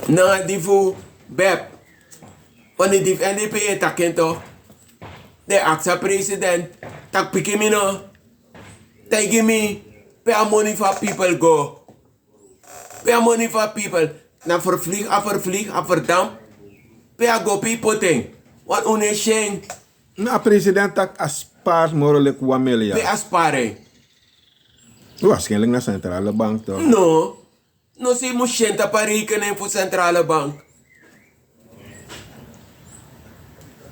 S2: Nanga difu BEP. Wanneer dif NDP etaken toch? De acta president. Tak piki mi no. Take me. Pay a money for people go. Pay a money for people. Na vervlieg, a verdam. Pay a go people thing. Wat unesheng.
S1: Na president tak aspaar morelijk 1 miljard.
S2: Pay aspare.
S1: Waarschijnlijk naar centrale bank toch?
S2: No. No si mo shenta pa rekening voor centrale bank.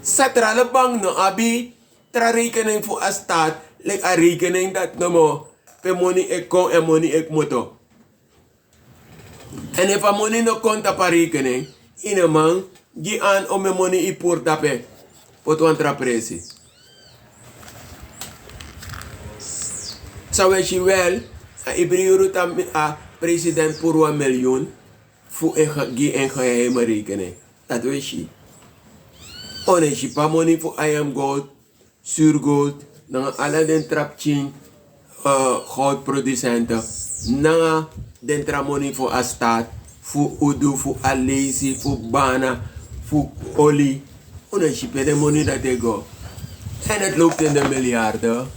S2: Centrale bank no abi tra rekening voor a staat. Like a rekening dat no mo. Pe money ek kon en money ek moto. En if a money no konta pa rekening. Ine man. Gi aan om me money i poort dape. Pot wan tra presi. Zou je wel. Ibriuru tam a president voor 1 miljoen. Voor een geheime rekening. Dat weet je. Oneshi pa money voor I am gold. Surgold. Dan alle den trapching. Goudproducenten. Na den tra money voor a staat. Voor udu, voor alesi, voor bana. Voor olie. Oneshi pa de money dat they go. En het loopt in de miljarden.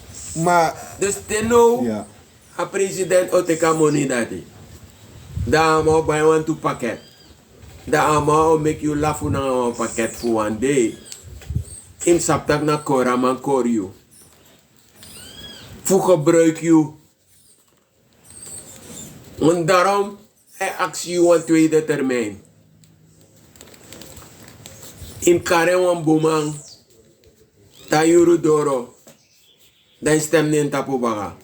S1: Maar,
S2: Dus ten nou.
S1: ja.
S2: A president oteka money daddy. Da mo buy one two packet. Da mo make you laugh na one packet for 1 day. In saptak na kora man kor you. Voor gebruik you. En daarom hij actie you een tweede termijn. In kare wan boemang. Ta yuru doro. Dan stem nin tapu baga.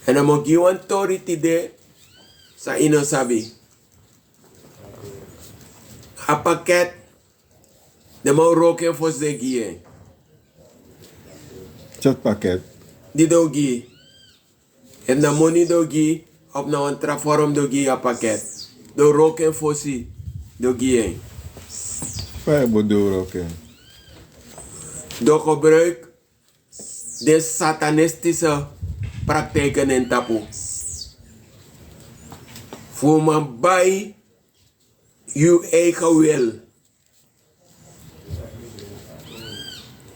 S2: En dan moet je een authority de sa ino sabi. A pakket de mau roken fos de gie.
S1: Chat pakket.
S2: Die do gie. En dan money do gie op na een traform do gie a pakket. Do roken fosi do gie.
S1: Vijf bedoel oké.
S2: Do gebruik de satanistische praktijken in tapu. Voor man bij je eigen wil.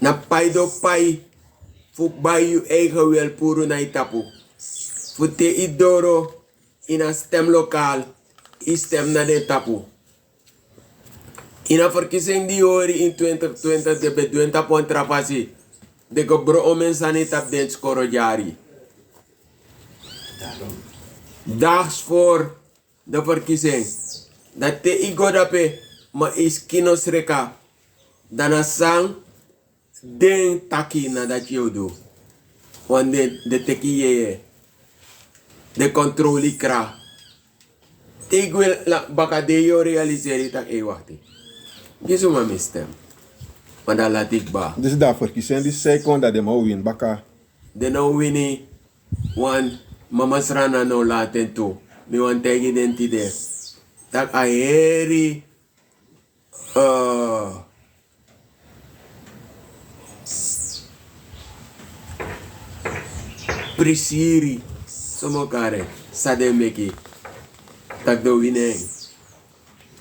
S2: Na paido pai. Fu bij je eigen wil puro na itapu. Fu te idoro in een stemlokaal. I stem na de tapu. In een verkiezing die hoor in 2020 de bedwenta pontrapasi. De gebro omen sanitap den skoro jari. Daags voor de verkiezing. Dat te igodape ma is kinosreka. Dana sang den taki na dat je doet. Want de teki je. De controle kra. Ik wil baka de yo realiseren dat ik wacht. Gisu ma mistem. Maar dat laat ik ba.
S1: Dus daarvoor kiezen die second dat de mau win baka.
S2: De nou winnie. Want mama srana no laten toe. Mi want tegen identiteit. Dat a heri. Prisiri. Somo kare. Sade meki. Tak do winning.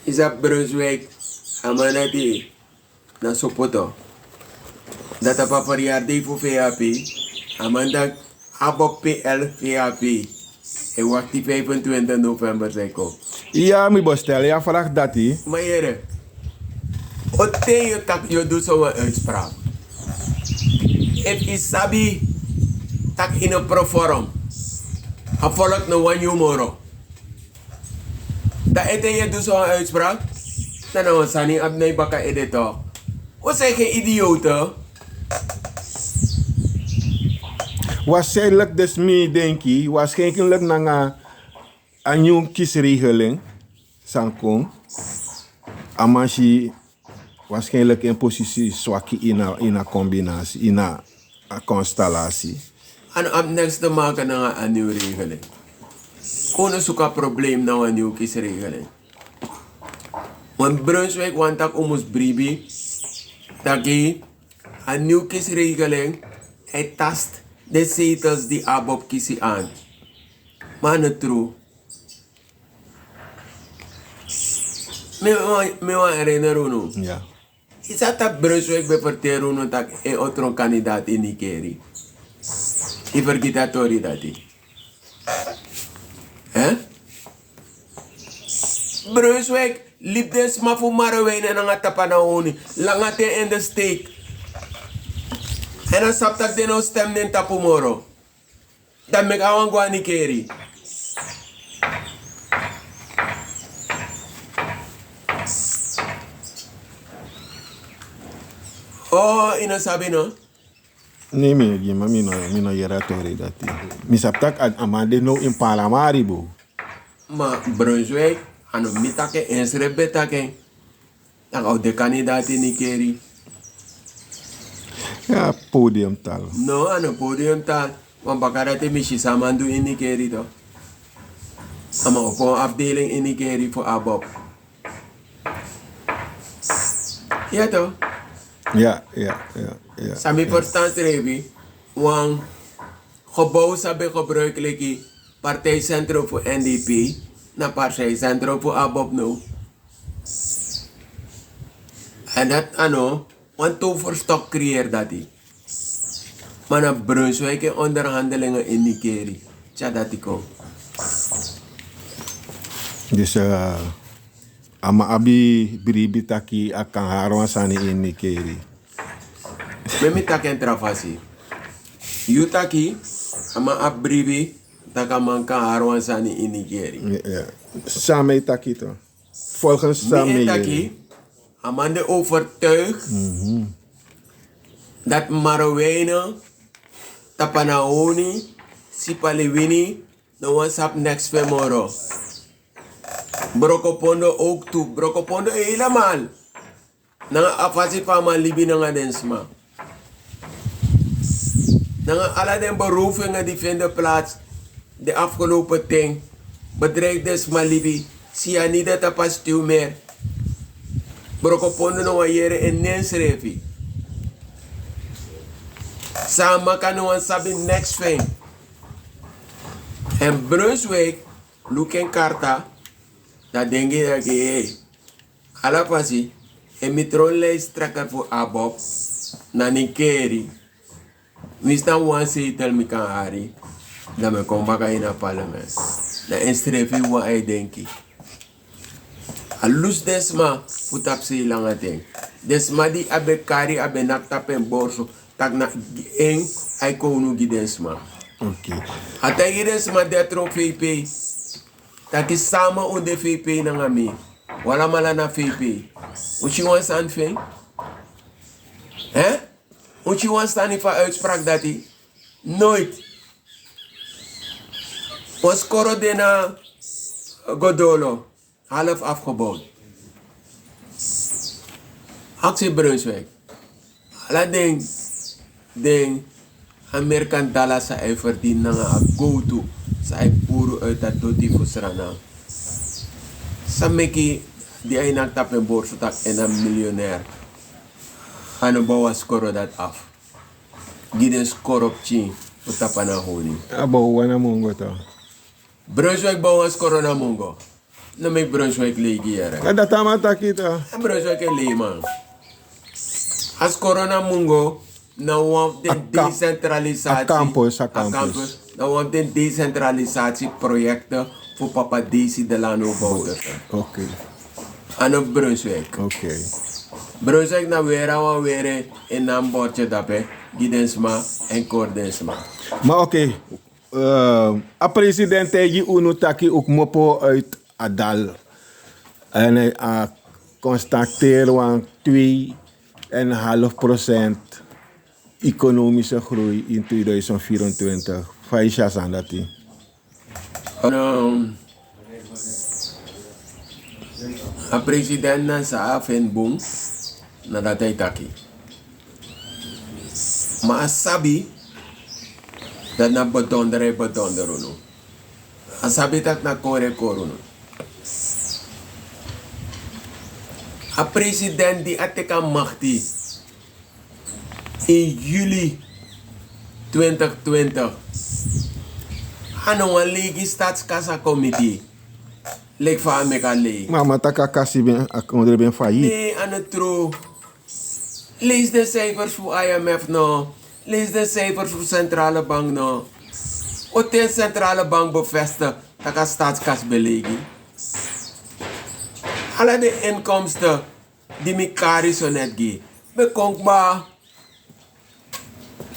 S2: Isa Brunswijk. Amanati. Na Sopoto. Dat apa verjaardag voor VHP. Amanda abok PL VHP. En wacht die 25 november zei ik ook.
S1: Ja, mi bestel. Ja, vraag dat hij.
S2: Maar heren. Ote je tak je doet zo'n uitspraak. Het is sabi. Tak in een proforum. Afvolk no one humoro. Dat eten je doet zo'n uitspraak. Dan nou sani abnei baka editor. Wat zeg je idioten?
S1: Waarschijnlijk dus mee denk ik. Waarschijnlijk na een nieuwe kiesregeling. Sankong. Amashi waarschijnlijk in positie zwak in een combinatie. In een constellatie.
S2: En op next te maken naar een nieuwe regeling. Kono zoeken probleem naar een nieuwe kiesregeling. Want Brunswijk want dat omus bribi. Dat je een nieuwe kiesregeling. Hij tast de zetels die Abob kiezen aan. Maar niet true. Me wa herinneren nu.
S1: Ja.
S2: Is dat Brunswijk beverteren nu dat een otro kandidaat in Nikeri? I vergeet dat tori dat hij. Brunswijk liep de sma voor Marawijn en dan tapanaoni. Langate in de steek. En dan sap dat de no stem den tapumoro. Dan mek awan gwa Nikeri. Oh, ina sabi no?
S1: Nee, maar mi no yera tori dat hij. Mi saptak amande no in Palamaribo.
S2: Maar Brunswijk, ano mitake ensre betake. Dan ook de kandidaat in Nikeri.
S1: Ja, podiumtal.
S2: No, ano podiumtal. Want bakarate mishi samandu in Nikeri to. Ama op een afdeling in Nikeri voor Abob. Ja toch?
S1: Ja.
S2: Sami verstaan rebi. Want gebouw sabi gebruikelijk partijcentrum voor NDP. Na partijcentrum voor Abob no. En dat ano, want toverstok creëert dat die. Maar na Brunswijk in onderhandelingen in Nikeri. Tja dat ik ook.
S1: Dus ama abi bribi taki akan harwan sani in Nikeri.
S2: Memi taken travasi. Yutaki ama abribi takamanka harwan sani in Nikeri.
S1: Ja. Samen taki to. Volgens
S2: Mi
S1: samen.
S2: taki amande overtuigd dat Marawijnen tapanaoni sipaliwini no wasap next femoro. Brokopondo ook toe. Brokopondo helemaal. Nanga afasi pa man libi nanga densma. Nanga alla den beroepingen die vinden plaats de afgelopen ting. Bedreigd densma libi. Sia niet dat er pas stuw meer. Brokopondo no wajere en nensrefi. Sama kan no sabi next thing. En Brunswijk, Luken Karta. Dat denk ik dat je, alla passie, en metronlijsttrekker voor Abob, nani keri. Wist dan wan zetel mi kan ari. Dan me kom baka in het parlement. Dan instrefi wan ay denki. A lus desma putap se lang ating. Desma di abe kari abe naktapen borso. Tak na eng ay konu gidesma.
S1: Okay.
S2: Atay gidesma detro VP. Taki sama onde VP na ngami. Wala mala na VP. Uchi wan staan ving? Uchi wan staan niet van uitspraak dat hij nooit. Ons koro de na Godolo. Half afgebouwd. Actie Brunswijk. Alla ding Amerikan dollar sa ay verdien na nga go-to sa ay puro uit dat doti fusrana. Sa meki di ay nagtap ng borso tak en een miljonair. Ano bawa skoro dat af. Giden skoro chi utapa na honi.
S1: Abo wana mongo to.
S2: Brunswijk bawa skoro na mongo. Na may Brunswijk legi yara.
S1: Kada tama takita.
S2: Brunswijk e leman. As corona mungo na want de decentralisatie.
S1: A campus.
S2: Na want de decentralisatieprojecten voor Papa Desi Delano Bouta.
S1: Okay.
S2: Ano Brunswijk.
S1: Okay.
S2: Brunswijk na weer in naam bordje dape. Gidensma en Kordensma.
S1: Maar oké. A president die unu taki ook mopo uit Adal. En hij constateert van 2,5% economische groei in 2024. Faisha Sandati.
S2: A president na sa afen boom na datay taki. Maasabi dat na bedondere no. Asabi tak na kore no. A president die ateka machti in juli 2020. Ano een legi staatskassa committee. Lek van Amerika leeg.
S1: Mama taka kasi ben akonder ben failliet.
S2: Nee, aan het tro. Lees de cijfers voor IMF no. Lees de cijfers voor Centrale Bank no. Wat de Centrale Bank bevestigt dat de staatskas belegen. Alle de inkomsten die Mikari zo net geeft. Bekonkbaar.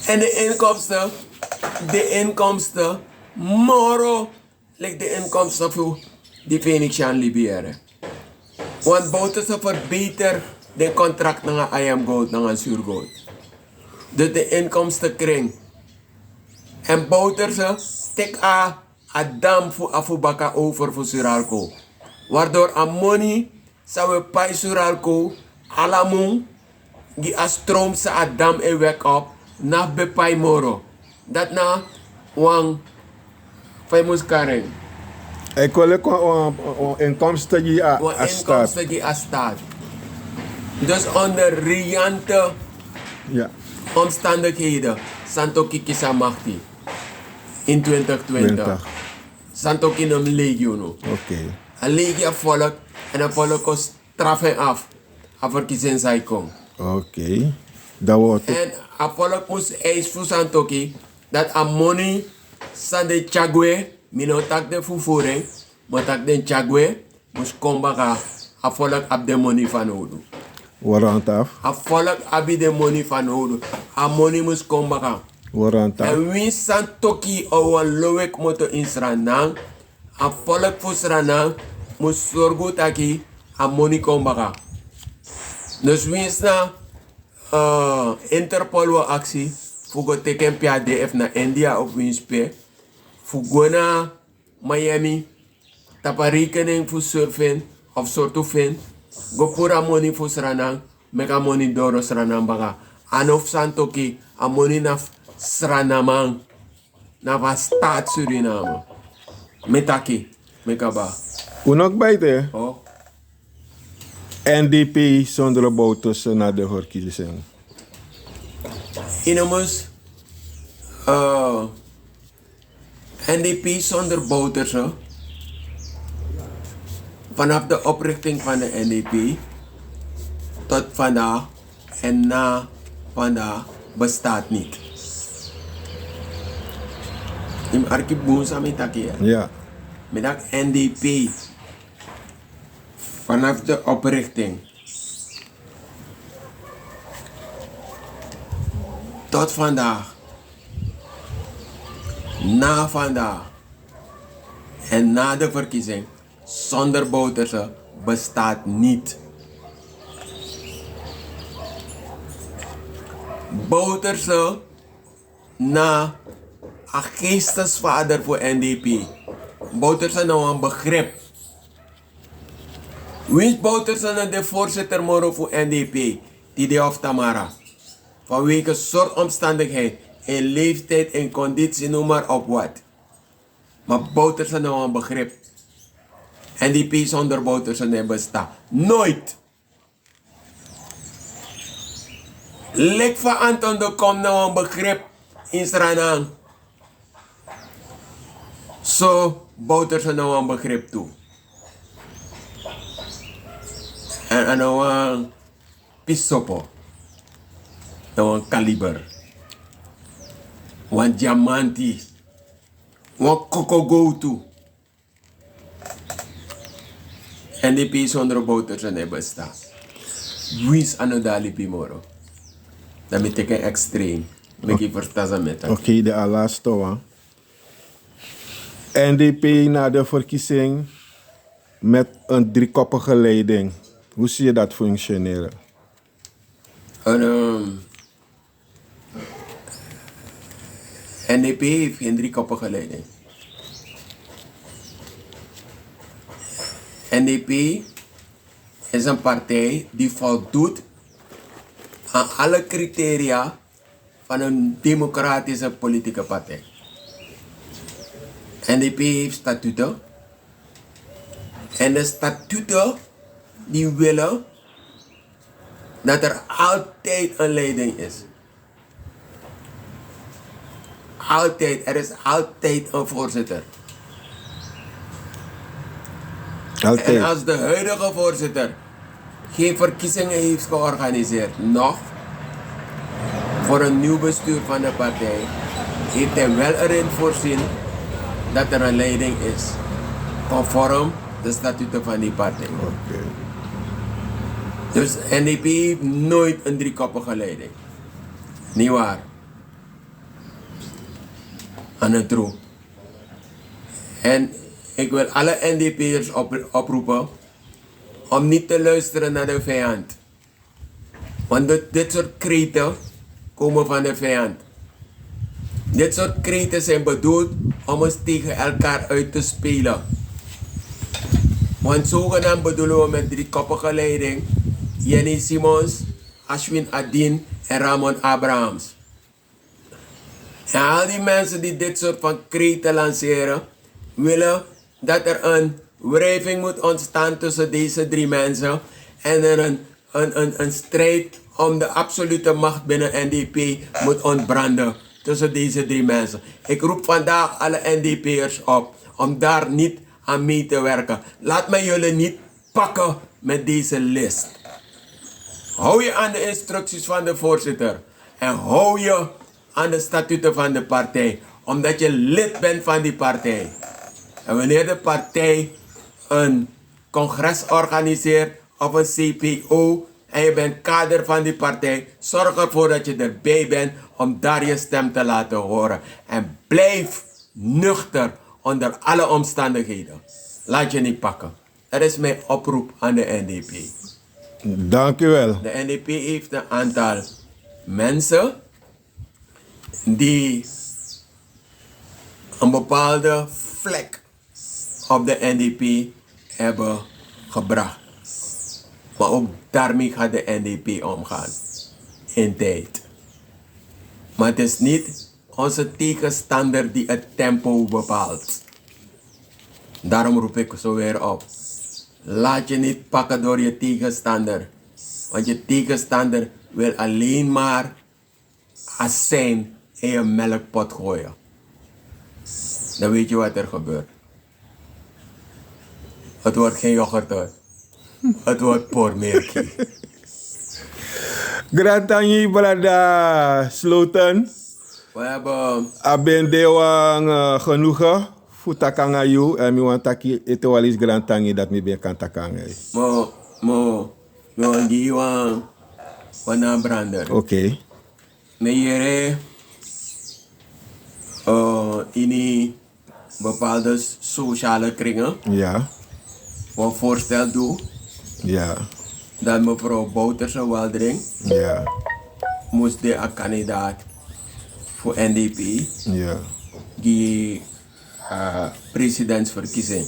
S2: En de inkomsten, moro, like de inkomsten voor die Phoenician Libiëren. Want Bouta ze verbeteren de contract naar IM Gold, naar Zuurgold. Dus de inkomsten kring. En Bouta ze tek a dam voor afubaka over voor Suralco. Waardoor a money zou we bij Suralco alamung die a stroom sa a dam e wek op na bepai moro. Dat na wang famous karen.
S1: Ik wil inkomsten die a staat.
S2: Inkomsten die a staat. Dus onder riante omstandigheden Santo Kikisa Machti in 2020. Santo Kinum Legiono.
S1: Oké.
S2: Een legio volk en een volk kost straffen af. Voor kiezen zij kom.
S1: Oké. Dat wordt
S2: En een volk moest eis voor Santoki dat a money san de chagwe minotak de fufuring, maar tak de chagwe moest komen a volk ab de money van houden.
S1: warrant af.
S2: A volk abi de money van houden. A money moest komen.
S1: Warrant af.
S2: En wie Santoki ou een lowek moto in Sranang, a volk voor Sranang moest zorgen dat a money komen. Dus wie is na Interpol wa actie voor go teken PADF na India of Winspe voor go na Miami tapa rekening voor surfen of soorten fin go pura money voor Sranang meka money doro Sranang baga anof santoki a money na Sranamang na va staat Suriname metaki meka ba
S1: Unok bijte.
S2: oh
S1: NDP zonder bouters naar de verkiezing.
S2: Inomus NDP zonder bouters. Vanaf de oprichting van de NDP tot vandaag en na vandaag bestaat niet. In arkiep boonsa met takia.
S1: Ja.
S2: Met dat NDP. Vanaf de oprichting. Tot vandaag. Na vandaag. En na de verkiezing. Zonder Bouterse bestaat niet. Bouterse na een geestesvader voor NDP. Bouterse nou een begrip. Wie is Bouterse nou de voorzitter moro voor NDP? Dede of Tamara. Vanwege zorgomstandigheid, in leeftijd, in conditie, noem maar op wat. Maar Bouterse nou een begrip. NDP zonder Bouterse nee bestaat. Nooit. Lek van Anton de Kom nou een begrip in Sranang. Zo Bouterse nou een begrip toe. En nou een pisopo. Nou een kaliber. Een diamanti. Een kokogo toe. NDP zonder Bouterse nee bestaat. Wie is anodali pimoro? Dat betekent extreem. Ik verstaan met dat.
S1: Oké, de laatste one. NDP na de verkiezing met een driekoppige leiding. Hoe zie je dat functioneren?
S2: NDP heeft geen driekoppige leiding. NDP is een partij die voldoet aan alle criteria van een democratische politieke partij. NDP heeft statuten. En de statuten die willen dat er altijd een leiding is. Altijd, er is altijd een voorzitter.
S1: Altijd.
S2: En als de huidige voorzitter geen verkiezingen heeft georganiseerd, nog voor een nieuw bestuur van de partij, heeft hij wel erin voorzien dat er een leiding is, conform de statuten van die partij.
S1: Okay.
S2: Dus NDP heeft nooit een driekoppige leiding. Niet waar. Aan het troep. En ik wil alle NDP'ers oproepen om niet te luisteren naar de vijand. Want dit soort kreten komen van de vijand. Dit soort kreten zijn bedoeld om ons tegen elkaar uit te spelen. Want zogenaamd bedoelen we met driekoppige leiding Jenny Simons, Ashwin Adin en Ramon Abrahams. En al die mensen die dit soort van kreten lanceren, willen dat er een wrijving moet ontstaan tussen deze drie mensen en er een strijd om de absolute macht binnen NDP moet ontbranden tussen deze drie mensen. Ik roep vandaag alle NDP'ers op om daar niet aan mee te werken. Laat mij jullie niet pakken met deze list. Hou je aan de instructies van de voorzitter en hou je aan de statuten van de partij, omdat je lid bent van die partij. En wanneer de partij een congres organiseert of een CPO en je bent kader van die partij, zorg ervoor dat je erbij bent om daar je stem te laten horen. En blijf nuchter onder alle omstandigheden. Laat je niet pakken. Dat is mijn oproep aan de NDP.
S1: Dank u wel.
S2: De NDP heeft een aantal mensen die een bepaalde vlek op de NDP hebben gebracht. Maar ook daarmee gaat de NDP omgaan. In tijd. Maar het is niet onze tegenstander die het tempo bepaalt. Daarom roep ik zo weer op. Laat je niet pakken door je tegenstander. Want je tegenstander wil alleen maar azijn in je melkpot gooien. Dan weet je wat er gebeurt. Het wordt geen yoghurt uit. Het wordt pormerkie.
S1: Grand tangi brada Slooten.
S2: We hebben
S1: Aben dewang genoegen voor takanga you en mi want taki ete walis grand tangi dat mi ben kan takanga.
S2: mo ngi wan brander.
S1: Oké.
S2: Me jere in bepaalde sociale kringen
S1: Ja.
S2: wat voorstel doe
S1: Ja.
S2: dat mevrouw Bouta Waldering
S1: Ja.
S2: moest de een kandidaat voor NDP
S1: Ja.
S2: die presidentsverkiezing.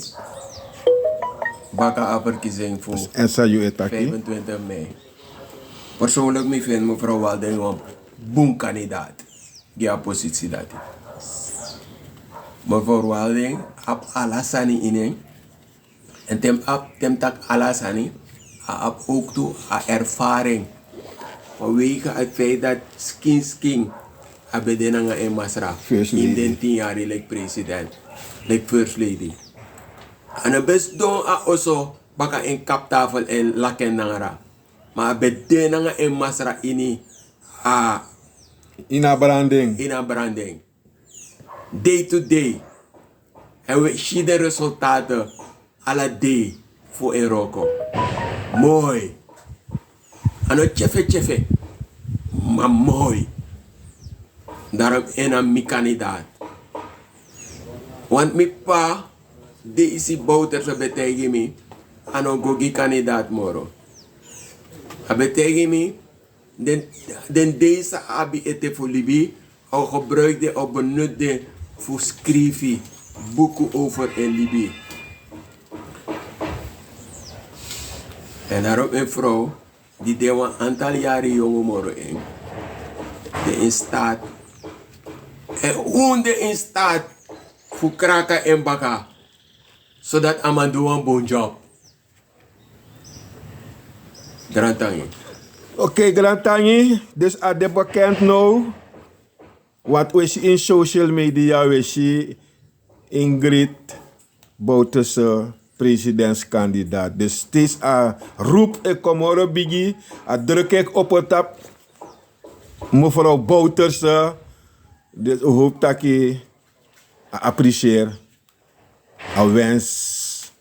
S2: Baka verkiezing voor
S1: En sa you etaki?
S2: 25 mei. Persoonlijk me vind mevrouw Waldering een boem kandidaat. Die positie dat. Mevrouw Waldering ap alasani inen. En tem tak alasani ap ook toe a ervaring. Vanwege het feit dat skin abedenanga en masra
S1: First lady.
S2: in den 10 jaar like president, like first lady. En het best don a oso baka in kaptafel en laken nangara. Maar abedenanga en masra ini a
S1: Ina branding.
S2: in a branding. Day to day. En we zien de resultaten alle day voor Eroko. Mooi. En het chefe. Maar mooi. Daarom een mi kandidaat. Want mi pa, de isi bouter ze betegen mi, ano gogi kandidaat moro. A betegen mi, den deze abi ete voor Libi, al gebruikte of benutte voor schrijven, boeken over in Libi. En daarop een vrouw, die deed een aantal jaren jonge moro in. De in staat. En hoe de in staat voor kraken en bakken. Zodat Amando een bon job. Grand tangi.
S1: Oké, grand tangi. Dus at de bekend nou. Wat we zien in social media, we zien Ingrid Bouterse presidentskandidaat. Dus het is een roep ik komoro bigi. A druk ik op het tap. Mevrouw Bouterse. Dus ik hoop dat je apprecieert. Een wens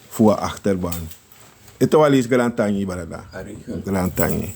S1: voor achterban. Het was grand tangi, brada. Grand tangi.